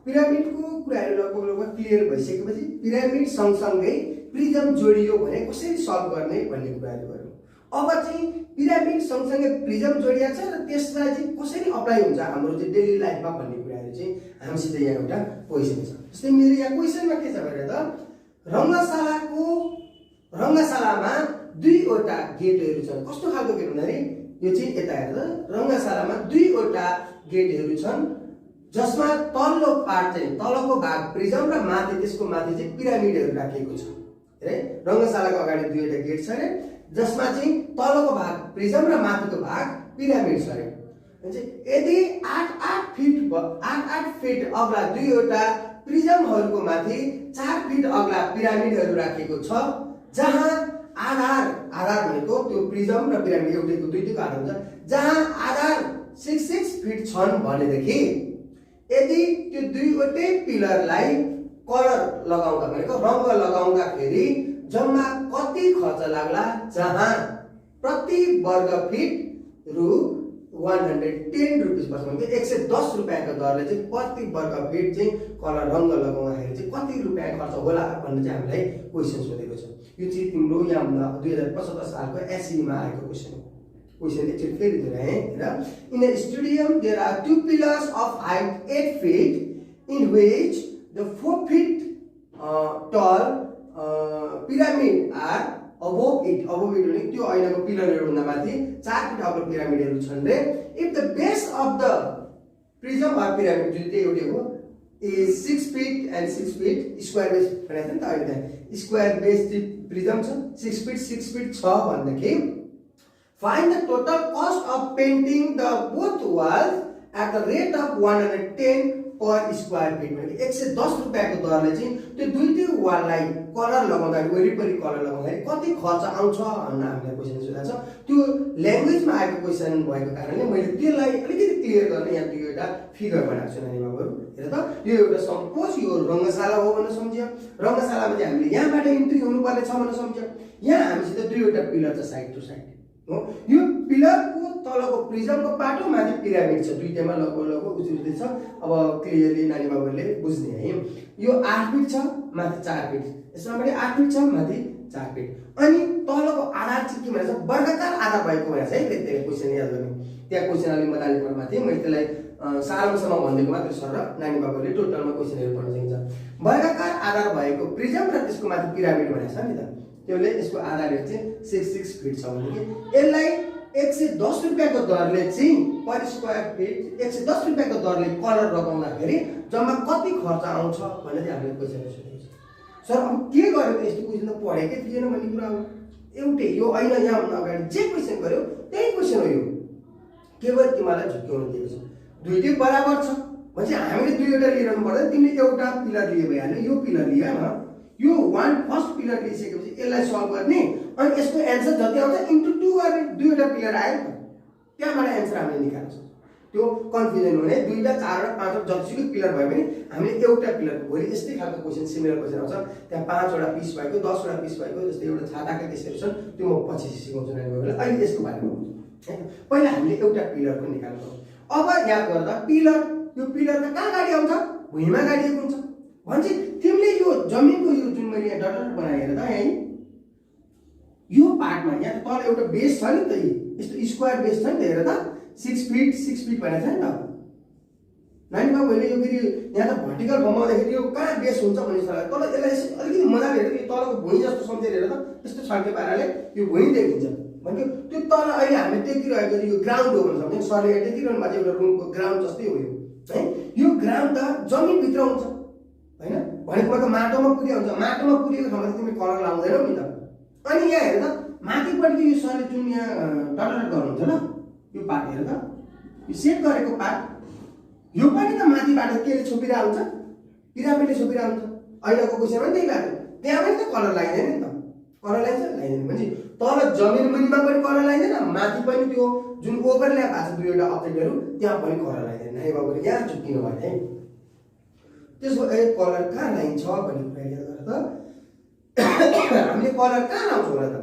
पिरामिडको कुराहरु लगभग क्लियर भइसकेपछि पिरामिड सँगसँगै प्रिजम जोडियो भने कसरी सल्भ गर्ने भन्ने कुराहरु गरौँ अब चाहिँ पिरामिड सँगसँगै प्रिजम जोडिया छ र त्यसलाई चाहिँ कसरी अप्लाई हुन्छ हाम्रो चाहिँ डेली लाइफमा भन्ने कुराहरु चाहिँ हामीसित यहाँ एउटा क्वेशन छ जस्तै मेरो यहाँ क्वेशनमा के छ भने त रंगशालामा दुईवटा गेटहरु छन् कस्तो खालको गेट भन्दाखेरि यो चाहिँ यता हेर्दा रङ्गशालामा दुईवटा गेटहरू छन् जसमा तल्लो पार्ट चाहिँ तलको भाग प्रिजम र माथि त्यसको माथि चाहिँ पिरामिडहरू राखिएको छ है। रङ्गशालाको अगाडि दुईवटा गेट छ अरे जसमा चाहिँ तलको भाग प्रिजम र माथिको भाग पिरामिड छ अरे। यदि 8 फिट अग्ला दुईवटा प्रिजमहरूको माथि 4 फिट अग्ला पिरामिडहरू राखिएको छ जहाँ आधार भनेको त्यो प्रिजम र पिरामिड एउटैको दुईटैको आधार हुन्छ जहाँ आधार 6 फिट छन् भनेदेखि यदि त्यो दुईवटै पिलरलाई कलर लगाउँदा भनेको रङ्ग लगाउँदाखेरि जम्मा कति खर्च लाग्ला जहाँ प्रति वर्ग फिट रु 110 रुपिस पर्छ भनेको 110 रुपियाँको दरले चाहिँ प्रति वर्ग फिट चाहिँ कलर रङ्ग लगाउँदाखेरि चाहिँ कति रुपियाँ खर्च होला भन्ने चाहिँ हामीलाई क्वेसन सोधेको छ। यो चाहिँ तिम्रो यहाँ 2075 सालको एसईमा आएको क्वेसन हो। क्वेसन एकचोटि फेरि दोहोऱ्याएँ हेर। In a stadium there are 2 pillars of height 8 feet in which the 4 feet tall pyramid are above it भने त्यो ऐनाको पिलरहरू भन्दा माथि 4 फिट अग्लो पिरामिडहरू छन् रे। If the base of the prism or pyramid जुन चाहिँ एउटै हो is 6 feet and 6 feet square base भनेको छ नि त अहिले त्यहाँ स्क्वायर बेस चाहिँ प्रिजम छ 6 feet छ भनेदेखि find the total cost of painting the both walls at the rate of 110 per square feet भनेको 110 रुपियाँको दरले चाहिँ त्यो दुईटै वाललाई कलर लगाउँदाखेरि वरिपरि कलर लगाउँदाखेरि कति खर्च आउँछ भन्ने हामीलाई क्वेसन सोधेको छ। त्यो ल्याङ्ग्वेजमा आएको क्वेसन भएको कारणले मैले त्यसलाई अलिकति क्लियर गर्न यहाँ दुईवटा फिगर बनाएको छु नानी बाबुहरू। हेर त यो एउटा सपोज यो रङ्गशाला हो भनेर सम्झ्यो। रङ्गशालामा चाहिँ हामीले यहाँबाट इन्ट्री हुनुपर्ने छ भनेर सम्झ्यो। यहाँ हामीसित दुईवटा पिलर छ साइड टु साइड हो। यो पिलरको तलको प्रिजमको पाटो माथि पिरामिड छ दुईटैमा लगभग उजुर्दै छ। अब क्लियरली नानी बाबुहरूले बुझ्ने है। यो 8 फिट छ माथि 4 फिट यसमा पनि 8 फिट छ माथि 4 फिट अनि तलको आधार चाहिँ के भनेछ वर्गाकार आधार भएको भनेछ है। त्यही क्वेसन याद गर्ने त्यहाँ क्वेसन अलि मजाले पढ्नमा थिएँ मैले त्यसलाई सारांशमा भनिदिएको मात्र सर र नानी बाबुहरूले टोटलमा क्वेसनहरू पढ्न सकिन्छ। वर्गाकार आधार भएको प्रिजम र त्यसको माथि पिरामिड भनेछ नि त त्यसले यसको आधार चाहिँ 6 फिट छ भने यसलाई 110 रुपियाँको दरले चाहिँ पर स्क्वायर फिट 110 रुपियाँको दरले कलर लगाउँदाखेरि जम्मा कति खर्च आउँछ भन्ने चाहिँ हामीले क्वेसन सोधेको छ। सर अब के गर्यो त यस्तो क्वेसन त पढेकै थिएन मैले कुरा हो एउटै यो ऐना यहाँ हुन अगाडि जे क्वेसन गर्यो त्यही क्वेसन हो। यो केवल तिमीलाई झुक्क्याउनु दिएको छ दुईटै बराबर छ भनेपछि हामीले दुईवटा लिइरहनु पर्दैन। तिमीले एउटा पिलर लिए भइहाल्यो यो पिलर लिए हैन यो फर्स्ट पिलर लिइसकेपछि यसलाई सल्भ गर्ने अनि यसको एन्सर जति आउँछ इन्टु 2 गर्ने दुईवटा पिलर आयो नि त्यहाँबाट एन्सर हामीले निकाल्न सक्छौँ। त्यो कन्फ्युजन हुने दुईटा 4 र 5 जतिसुकै पिलर भयो भने हामीले एउटा पिलरको भोलि यस्तै खालको क्वेसन सिमिलर क्वेसन आउँछ त्यहाँ 5 वटा पिस भएको 10 वटा पिस भएको जस्तै एउटा छाताका त्यसहरू छन् त्यो म पछि सिकाउँछु नानीहरुलाई। अहिले यसको बारेमा हैन पहिला हामीले एउटा पिलरको निकाल्नु। अब याद गर्दा पिलर यो पिलर त कहाँ गाडी आउँछ भुइँमा गाडिएको हुन्छ भन्छ। तिमीले यो जमिनको यो जुन मैले यहाँ डट बनाएर त यही यो पार्टमा यहाँ तल एउटा बेस छ नि त यस्तो स्क्वायर बेस छ नि त हेर त 6 फिट भनेको छ नि त नानी बाबुहरूले यो फेरि यहाँ त भर्टिकल बनाउँदाखेरि यो कहाँ बेस हुन्छ भन्ने जस्तो लाग्यो। तर यसलाई अलिकति मजाले हेरेर यो तलको भुइँ जस्तो सम्झेर हेर त यस्तो छड्के पाराले यो भुइँ देखिन्छ भनेको त्यो तल अहिले हामीले देखिरहेको यो ग्राउन्ड हो भनेर सम्झ्यौँ। सरले देखिरहनु भएको एउटा रुमको ग्राउन्ड जस्तै हो यो है। यो ग्राउन्ड त जमिनभित्र हुन्छ हैन भनेको मतलब माटोमा पुर्या हुन्छ। माटोमा पुर्याएको ठाउँमा तिमीले कलर लाउँदैनौ नि त। अनि यहाँ हेर त माथिपट्टि यो सरले जुन यहाँ डट गर्नुहुन्छ ल यो पार्ट हेर त यो सेट गरेको पार्ट यो पनि त माथिबाट केले छोपिरा हुन्छ पिरामिडले छोपिरा हुन्छ। अहिलेको क्वेसनमा त्यही लाग्यो त्यहाँ पनि त कलर लगाइदैन नि त कलर लगाइन्छ लगाइदैन भने तल जमिन मुनिमा पनि कलर लगाइदैन माथि पनि त्यो जुन ओभरल्याप भएको छ दुईवटा अब्जेक्टहरू त्यहाँ पनि कलर लगाइदैन। नाइ बाबुले यहाँ चुक्किनु भयो है। त्यसको कलर कहाँ लगाइन्छ भन्ने कुरा याद गरेर त हामीले कलर कहाँ लाउँछौँ होला त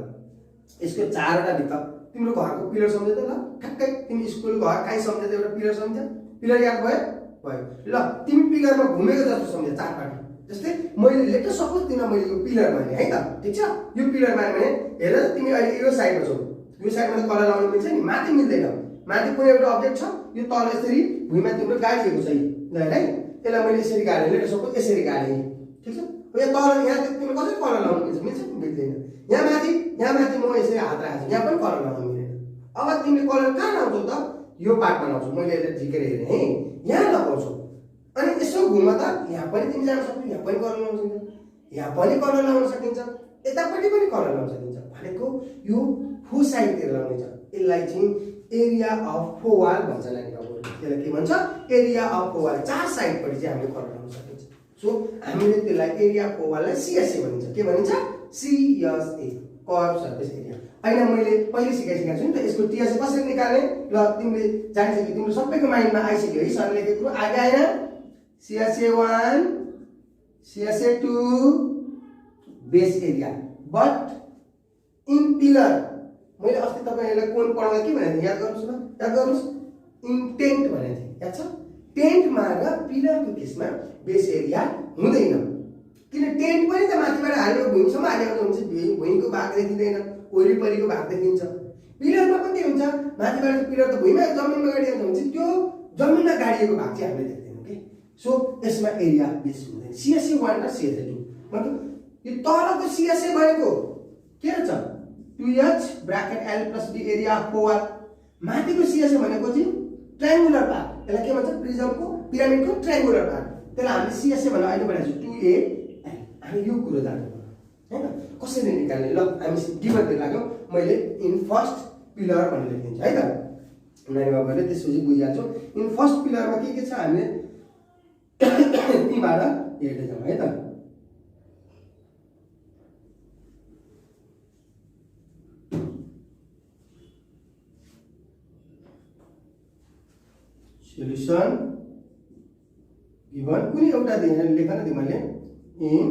यसको 4वटा भित्र तिम्रो घरको पिलर सम्झ्दै ल ठ्याक्कै तिमी स्कुल घर कहीँ सम्झ्दै एउटा पिलर सम्झ्छ पिलर याद भयो ल तिमी पिलरमा घुमेको जस्तो सम्झ्यो 4 पाटी जस्तै मैले लेटर सपोज तिमीलाई मैले यो पिलर भने है त ठीक छ। यो पिलर माने भने हेर तिमी अहिले यो साइडमा छौ यो साइडमा त कलर लाउनु मिल्छ नि माथि मिल्दैन। माथि कुनै एउटा अब्जेक्ट छ यो तल यसरी भुइँमा तिम्रो गाडिएको छ है त्यसलाई मैले यसरी गाडेँ लेटर सपोज यसरी गाडेँ ठीक छ। यहाँ तल यहाँ तिमीले कसरी कलर लाउनु मिल्छ मिल्दैन। यहाँ माथि म यसरी हात राखेको छु यहाँ पनि कलर लाउनु मिलेन अब तिमीले कलर कहाँ लाउँछौ त? यो पार्टमा लाउँछौ। मैले यसलाई झिकेर हेरेँ है, यहाँ लगाउँछौ। अनि यसो घुम त, यहाँ पनि तिमी जान सक्छौ, यहाँ पनि कलर लाउन सकिन्छ, यहाँ पनि कलर लाउन सकिन्छ, यतापट्टि पनि कलर लाउन सकिन्छ। भनेको यो फो साइडतिर लाउने छ। यसलाई चाहिँ एरिया अफ फो वाल भन्छ नानी बाबु। त्यसलाई के भन्छ? एरिया अफ फो वाल। चार साइडपट्टि चाहिँ हामीले कलर लाउन सकिन्छ। सो हामीले त्यसलाई एरिया अफ फो वाललाई सीएसए भनिन्छ। के भनिन्छ? CSA, curve surface area. होइन, मैले पहिले सिकाइसकेको छु नि त यसको टीएसए कसरी निकाल्ने। ल तिमीले जानिसक्यो, तिम्रो सबैको माइन्डमा आइसक्यो है सरले लेखेको कुरो। आगे आएन? CSA 1, CSA 2 base area. But in pillar, मैले अस्ति तपाईहरुलाई कोन पढाउँदा के भनेको थिएँ याद गर्नुस् न, याद गर्नुस्। इन्टेन्ट भनेको थिएँ, याद छ? टेन्टमा र पिलरको केसमा बेस एरिया हुँदैन। किन? टेन्ट पनि त माथिबाट हालेको भुइँसम्म हालेको हुन्छ, भुइँको भाग देखिँदैन, वरिपरिको भाग देखिन्छ। पिलरमा पनि त्यही हुन्छ, माथिबाट पिलर त भुइँमा जमिनमा गाडिएको हुन्छ, त्यो जमिनमा गाडिएको भाग चाहिँ हामीले देख्दैनौँ के। सो यसमा एरिया बेस हुँदैन। सीएसए 1 र सीएसए 2 मतलब यो तलको सीएसए भनेको के रहेछ? 2h bracket L plus B area of फो वाल। माथिको सीएसए भनेको चाहिँ ट्रायंगुलर पार्ट। यसलाई के भन्छ? प्रिज्मको पिरामिडको ट्रायंगुलर पार्ट। त्यसलाई हामीले सीएसए भनेर अहिले भनेको छु 2AL। हामी यो कुरो जान्नु पर्यो हैन, कसरी निकाल्ने। ल हामी गिभनतिर लाग्यौं। मैले इन फर्स्ट पिलर भनेर लेखिदिन्छु है त नानी बाबुहरुले, त्यसपछि बुझिहाल्छौ। इन फर्स्ट पिलरमा के छ हामीले तीबाट हेर्दै जाउँ है त। सोल्युसन गिवन कुनै एउटा लेख न तिमीले। इन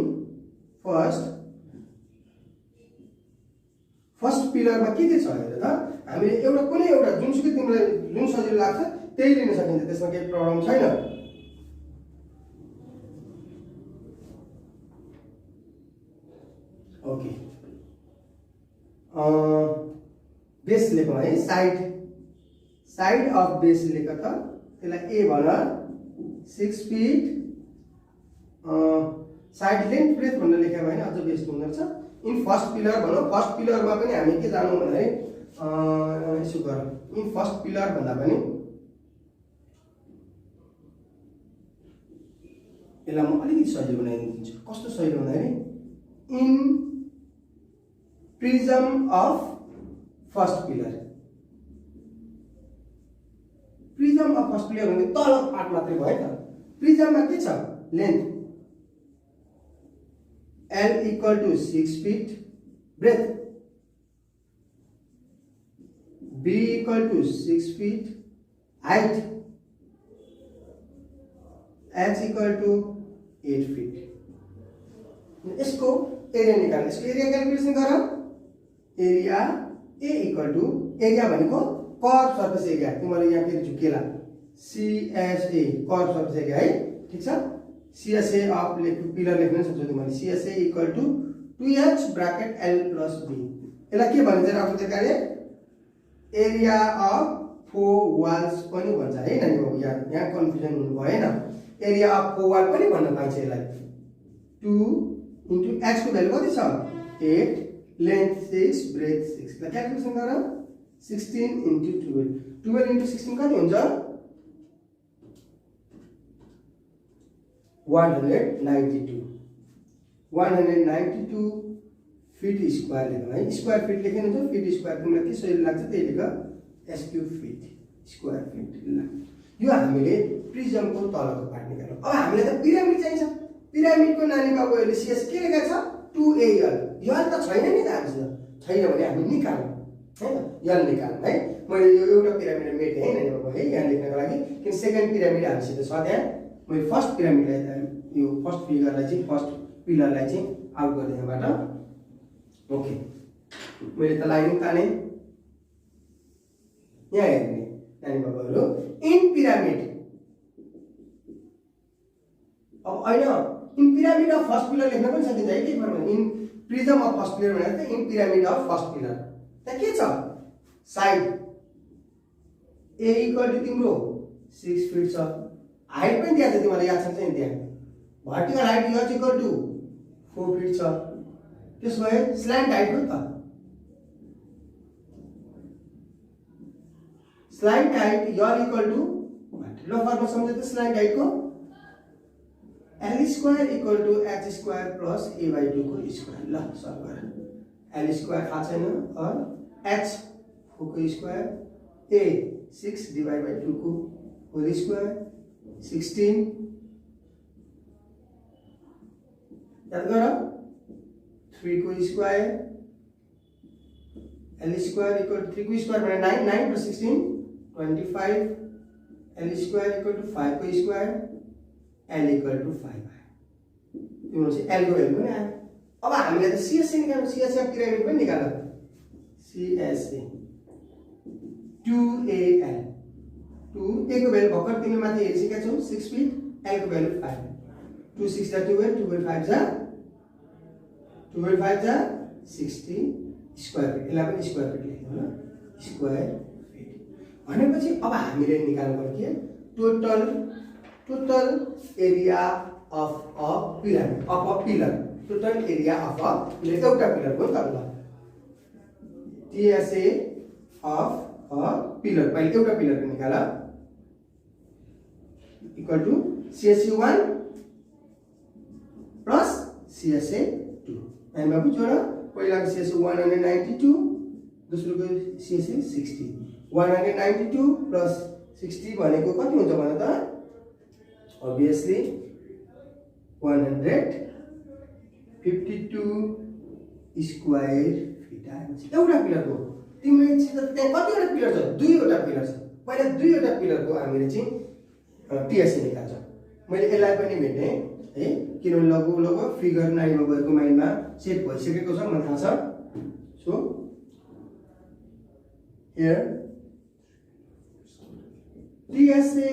फर्स्ट पिलरमा के छ हेर त। हामीले एउटा कुनै एउटा जुनसुकै तिमीलाई जुन सजिलो लाग्छ त्यही लिन सकिन्छ, त्यसमा केही प्रब्लम छैन। ओके, बेस लेखौँ है। साइड अफ बेस लेख त, त्यसलाई ए भन 6 फिट। साइड लेन्थ ब्रेथ भनेर लेख्या भएन, अझ बेस हुँदो रहेछ। इन फर्स्ट पिलर भनौँ। फर्स्ट पिलरमा पनि हामी के जान्नु भने यसो गरौँ। इन फर्स्ट पिलर भन्दा पनि यसलाई म अलिकति सजिलो बनाइदिन्छु। कस्तो सजिलो भन्दाखेरि in prism of first pillar. Prism of first pillar भने तलको पार्ट मात्रै भयो त। प्रिज्ममा के छ? Length L = 6 feet, breadth B = 6 feet, height H = 8 feet। इसको एरिया निकाल्नु। इसको एरिया क्याल्कुलेसन गर। एरिया A = एरिया भनेको कर्व सर्फेस एरिया। तिमीले यहाँ फेरि झुकेला CSA कर्व सर्फेस एरिया है, ठीक छ। CSA अफ पिलर लेख्न सक्छौ तिमीले। CSA = 2h bracket L plus B। यसलाई के भनिन्छ आफ्नो तरिकाले? एरिया अफ फो वाल्स पनि भन्छ है नानी बाबु। यहाँ कन्फ्युजन हुनु भएन। एरिया अफ फो वाल पनि भन्न पाइन्छ यसलाई। 2 * h को भ्यालु कति छ? 8, लेन्थ 6, ब्रेथ 6। ल क्याल्कुलेसन गर। 16 * 12, 12 * 16 कति हुन्छ? 192 फिट स्क्वायर लेख्नु है। स्क्वायर फिट लेख्नु हुन्छ, फिट स्क्वायर तिमीलाई के सजिलो लाग्छ त्यही लेख। S³ fit square feet. ल यो हामीले प्रिज्मको तलको पार्ट निकाल्यौँ। अब हामीलाई त पिरामिड चाहिन्छ। पिरामिडको नानी बाबुहरूले सीएस के लेखेको छ? 2AL। यल त छैन नि त हामीसँग। छैन भने हामी निकालौँ हैन, यल निकालौँ है। मैले यो एउटा पिरामिड मेटेँ है नानी बाबु है यहाँ लेख्नको लागि, किन सेकेन्ड पिरामिड हामीसित छ त्यहाँ। मैले फर्स्ट पिरामिडलाई यो फर्स्ट फिगरलाई चाहिँ फर्स्ट पिलरलाई चाहिँ आउट गर्ने यहाँबाट। ओके, मैले त लाइन ताने यहाँ हेर्ने नानी बाबुहरू। इन पिरामिड अब होइन, in pyramid of first pillar लेख्न पनि सकिन्छ है। के भन्नु? In prism of first pillar भनेको त in pyramid of first pillar. त्यहाँ के छ? साइड A = तिम्रो 6 फिट छ। हाइट पनि दिएको छ तिमीलाई याद छ नि त्यहाँ। भर्टिकल हाइट H = 4 फिट छ। त्यसो भए स्ल्यान्ट हाइट हो त slide height L equal to ल फर्मुला सम्झ्यो त स्लाइड हाइट को l square equal to h square plus a/2 को स्क्वायर ल सल्भ गर l स्क्वायर थाहा छैन और h को स्क्वायर a 6 डिवाइड बाइ 2 को होल स्क्वायर 16 याद गर 3 को square l square equal to 3 को स्क्वायर भने 9 9 plus 16 25 l square equal to 5 को स्क्वायर l इक्वल टु 5 आयो त्यो चाहिँ l को भ्यालु पनि आयो अब हामीले त CSA निकाल्नु CSA पिरामिड पनि निकाल्नु CSA 2AL 2 a को भ्यालु भर्खर तिमीले माथि हेरिसकेका छौ 6 फिट l को भ्यालु 5 2 6 जा 12 2 5 जा 2 5 जा 60 स्क्वायर फिट यसलाई पनि स्क्वायर फिट लेख्नु ल स्क्वायर भनेपछि अब हामीले निकाल्नु पर्यो के total area of a pyramid of a pillar total area of a pillar एउटा पिलरको ल TSA अफ अ पिलर पहिले एउटा पिलरको निकाल equal to CSA1 plus CSA2 अनि बाबु जोड पहिलाको CSA 192 दोस्रोको CSA 60 192 plus 60 भनेको कति हुन्छ भने त obviously 152 स्क्वायर फिट आएपछि एउटा पिलरको तिमीले चाहिँ त्यहाँ कतिवटा पिलर छ दुईवटा पिलर छ पहिला दुईवटा पिलरको हामीले चाहिँ TSA निकाल्छ मैले यसलाई पनि भेटेँ है किनभने लगभग फिगर 9 मा गएको माइन्डमा सेट भइसकेको छ मलाई थाहा छ so here TSA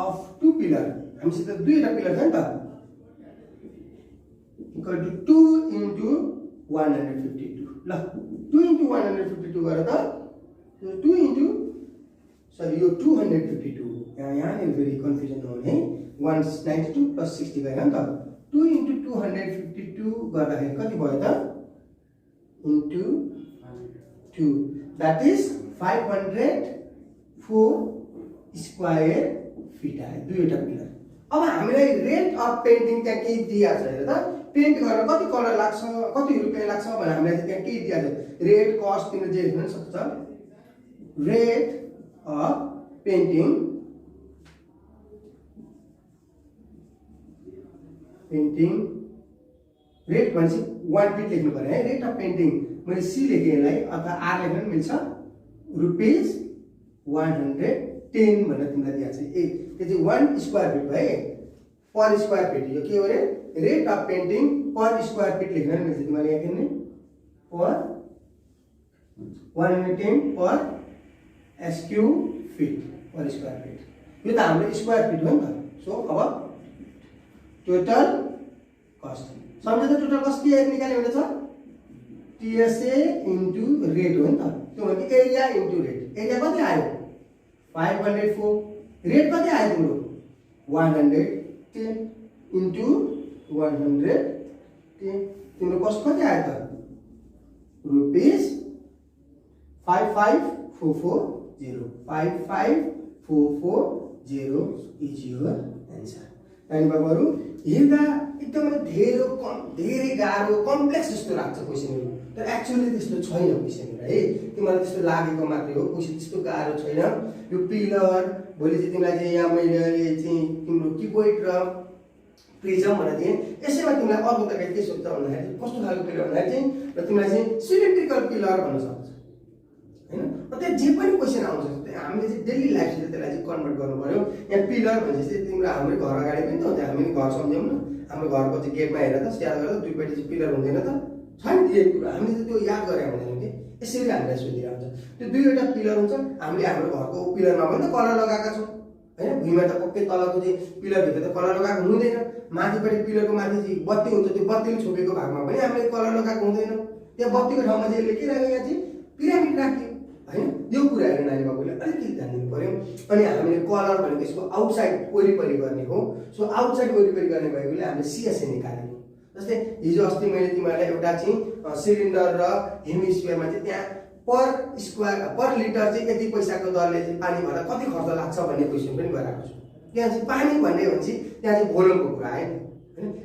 of 2 pillar हामीसित दुईवटा पिलर छ नि त इक्वल टु 2 into 152 ल 2 into 152 गरेर त 2 into सरी यो 252 यहाँ नि फेरि कन्फ्युजन नहुने 192 plus 60 गएन नि त 2 into 252 गर्दाखेरि कति भयो त into 2 that is 504 square feet आयो दुईवटा पिलर अब हामीलाई रेट अफ पेन्टिङ त्यहाँ के दिएको छ हेर त पेन्ट गर्न कति कलर लाग्छ कति रुपैयाँ लाग्छ भने हामीलाई त्यहाँ के दिएको छ रेट कस्ट तिमीले जे हेर्न सक्छ रेट अफ पेन्टिङ रेट भनेपछि 1 फिट लेख्नु पर्यो है रेट अफ पेन्टिङ मैले सी लेखेँ यसलाई अथवा आर लेख्न पनि मिल्छ रुपीज 110 भनेर तिमीलाई दिएको छ ए त्यो चाहिँ 1 स्क्वायर फिट भयो पर स्क्वायर फिट यो के हो रे rate of painting per square feet लेख्न पनि मिल्छ तिमीले यहाँ किन्ने पर 110 पर SQ फिट पर स्क्वायर फिट यो त हाम्रो स्क्वायर फिट हो नि त सो अब टोटल कस्ट सम्झे त टोटल कस्ट के निकाल्यो भने छ TSA इन्टु रेट हो नि त त्यो भनेको एरिया इन्टु रेट एरिया कति आयो 504 रेट कति आयो तिम्रो 110 इन्टु 110 तिम्रो कस्ट कति आयो त रुपीज 55440 55440 इज योर आन्सर अनि बाबुहरु हेर्दा एकदमै धेरै गाह्रो कम्प्लेक्स जस्तो लाग्छ क्वेशनहरु तर एक्चुअली त्यस्तो छैन क्वेशनहरु है तिमीलाई त्यस्तो लागेको मात्रै हो क्वेशन त्यस्तो गाह्रो छैन यो पिलर भोलि चाहिँ तिमीलाई चाहिँ यहाँ मैले चाहिँ तिम्रो किबोर्ड र प्रिजम भनेर दिएँ यसैमा तिमीलाई अर्को तरिका के सोध्छ भन्दाखेरि कस्तो खालको पिलर भन्दाखेरि चाहिँ र तिमीलाई चाहिँ सिमेट्रिकल पिलर भन्न सक्छ हैन त्यहाँ जे पनि क्वेशन आउँछ हामीले चाहिँ डेली लाइफसित त्यसलाई चाहिँ कन्भर्ट गर्नु पर्यो यहाँ पिलर भनेपछि तिम्रो हाम्रो घर अगाडि पनि त हुन्छ हामी घर सम्झौँ न हाम्रो घरको चाहिँ गेटमा हेरेर त स्याहार गरेर दुईपट्टि चाहिँ पिलर हुँदैन त छैन त्यो कुरा हामीले चाहिँ त्यो याद गरे हुँदैन कि यसरी हामीलाई सोधिरहन्छ त्यो दुईवटा पिलर हुन्छ हामीले हाम्रो घरको पिलरमा पनि त कलर लगाएका छौँ हैन भुइँमा त पक्कै तलको चाहिँ पिलरभित्र त कलर लगाएको हुँदैन माथिपट्टि पिलरको माथि चाहिँ बत्ती हुन्छ त्यो बत्तीले छोपेको भागमा पनि हामीले कलर लगाएको हुँदैन त्यहाँ बत्तीको ठाउँमा चाहिँ यसले के राख्यो यहाँ चाहिँ पिरामिड राख्यो हैन यो कुराहरु नानी बाबुले अलिकति ध्यान दिनु पर्यो अनि हामीले कलर भनेको यसको आउटसाइड वरिपरि गर्ने हो सो आउटसाइड वरिपरि गर्ने भएकोले हामीले CSA निकाल्यौं जस्तै हिजो अस्ति मैले तिमीलाई एउटा चाहिँ सिलिन्डर र हेमिस्फियरमा चाहिँ त्यहाँ पर लिटर चाहिँ यति पैसाको दरले चाहिँ पानी भर्दा कति खर्च लाग्छ भन्ने क्वेसन पनि गराएको छु। त्यहाँ चाहिँ पानी भन्ने भनेपछि त्यहाँ चाहिँ भोल्युमको कुरा आयो हैन।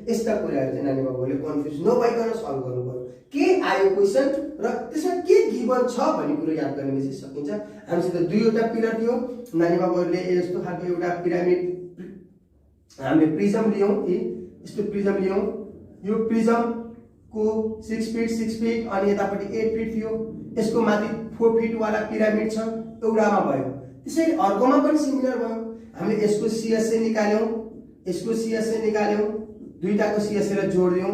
यस्ता कुराहरू चाहिँ नानी बाबुले कन्फ्युज नभइकन सल्भ गर्नु पर्यो। के आयो क्वेसन र त्यसमा के गिभन छ भन्ने कुरो याद गर्ने चाहिँ सकिन्छ। हामीसित दुईवटा पिलर थियो नानी बाबुहरूले यस्तो खालको एउटा पिरामिड हामीले प्रिजम लियौं, यस्तो प्रिजम लियौं। यो प्रिजमको 6 फिट 6 फिट अनि यतापट्टि 8 फिट थियो। यसको माथि 4 फिट वाला पिरामिड छ, एउटामा भयो। त्यसैले अर्कोमा पनि सिमिलर भयो। हामीले यसको सीएसए निकाल्यौं, यसको सीएसए निकाल्यौं, दुईटाको सीएसए लाई जोड्यौं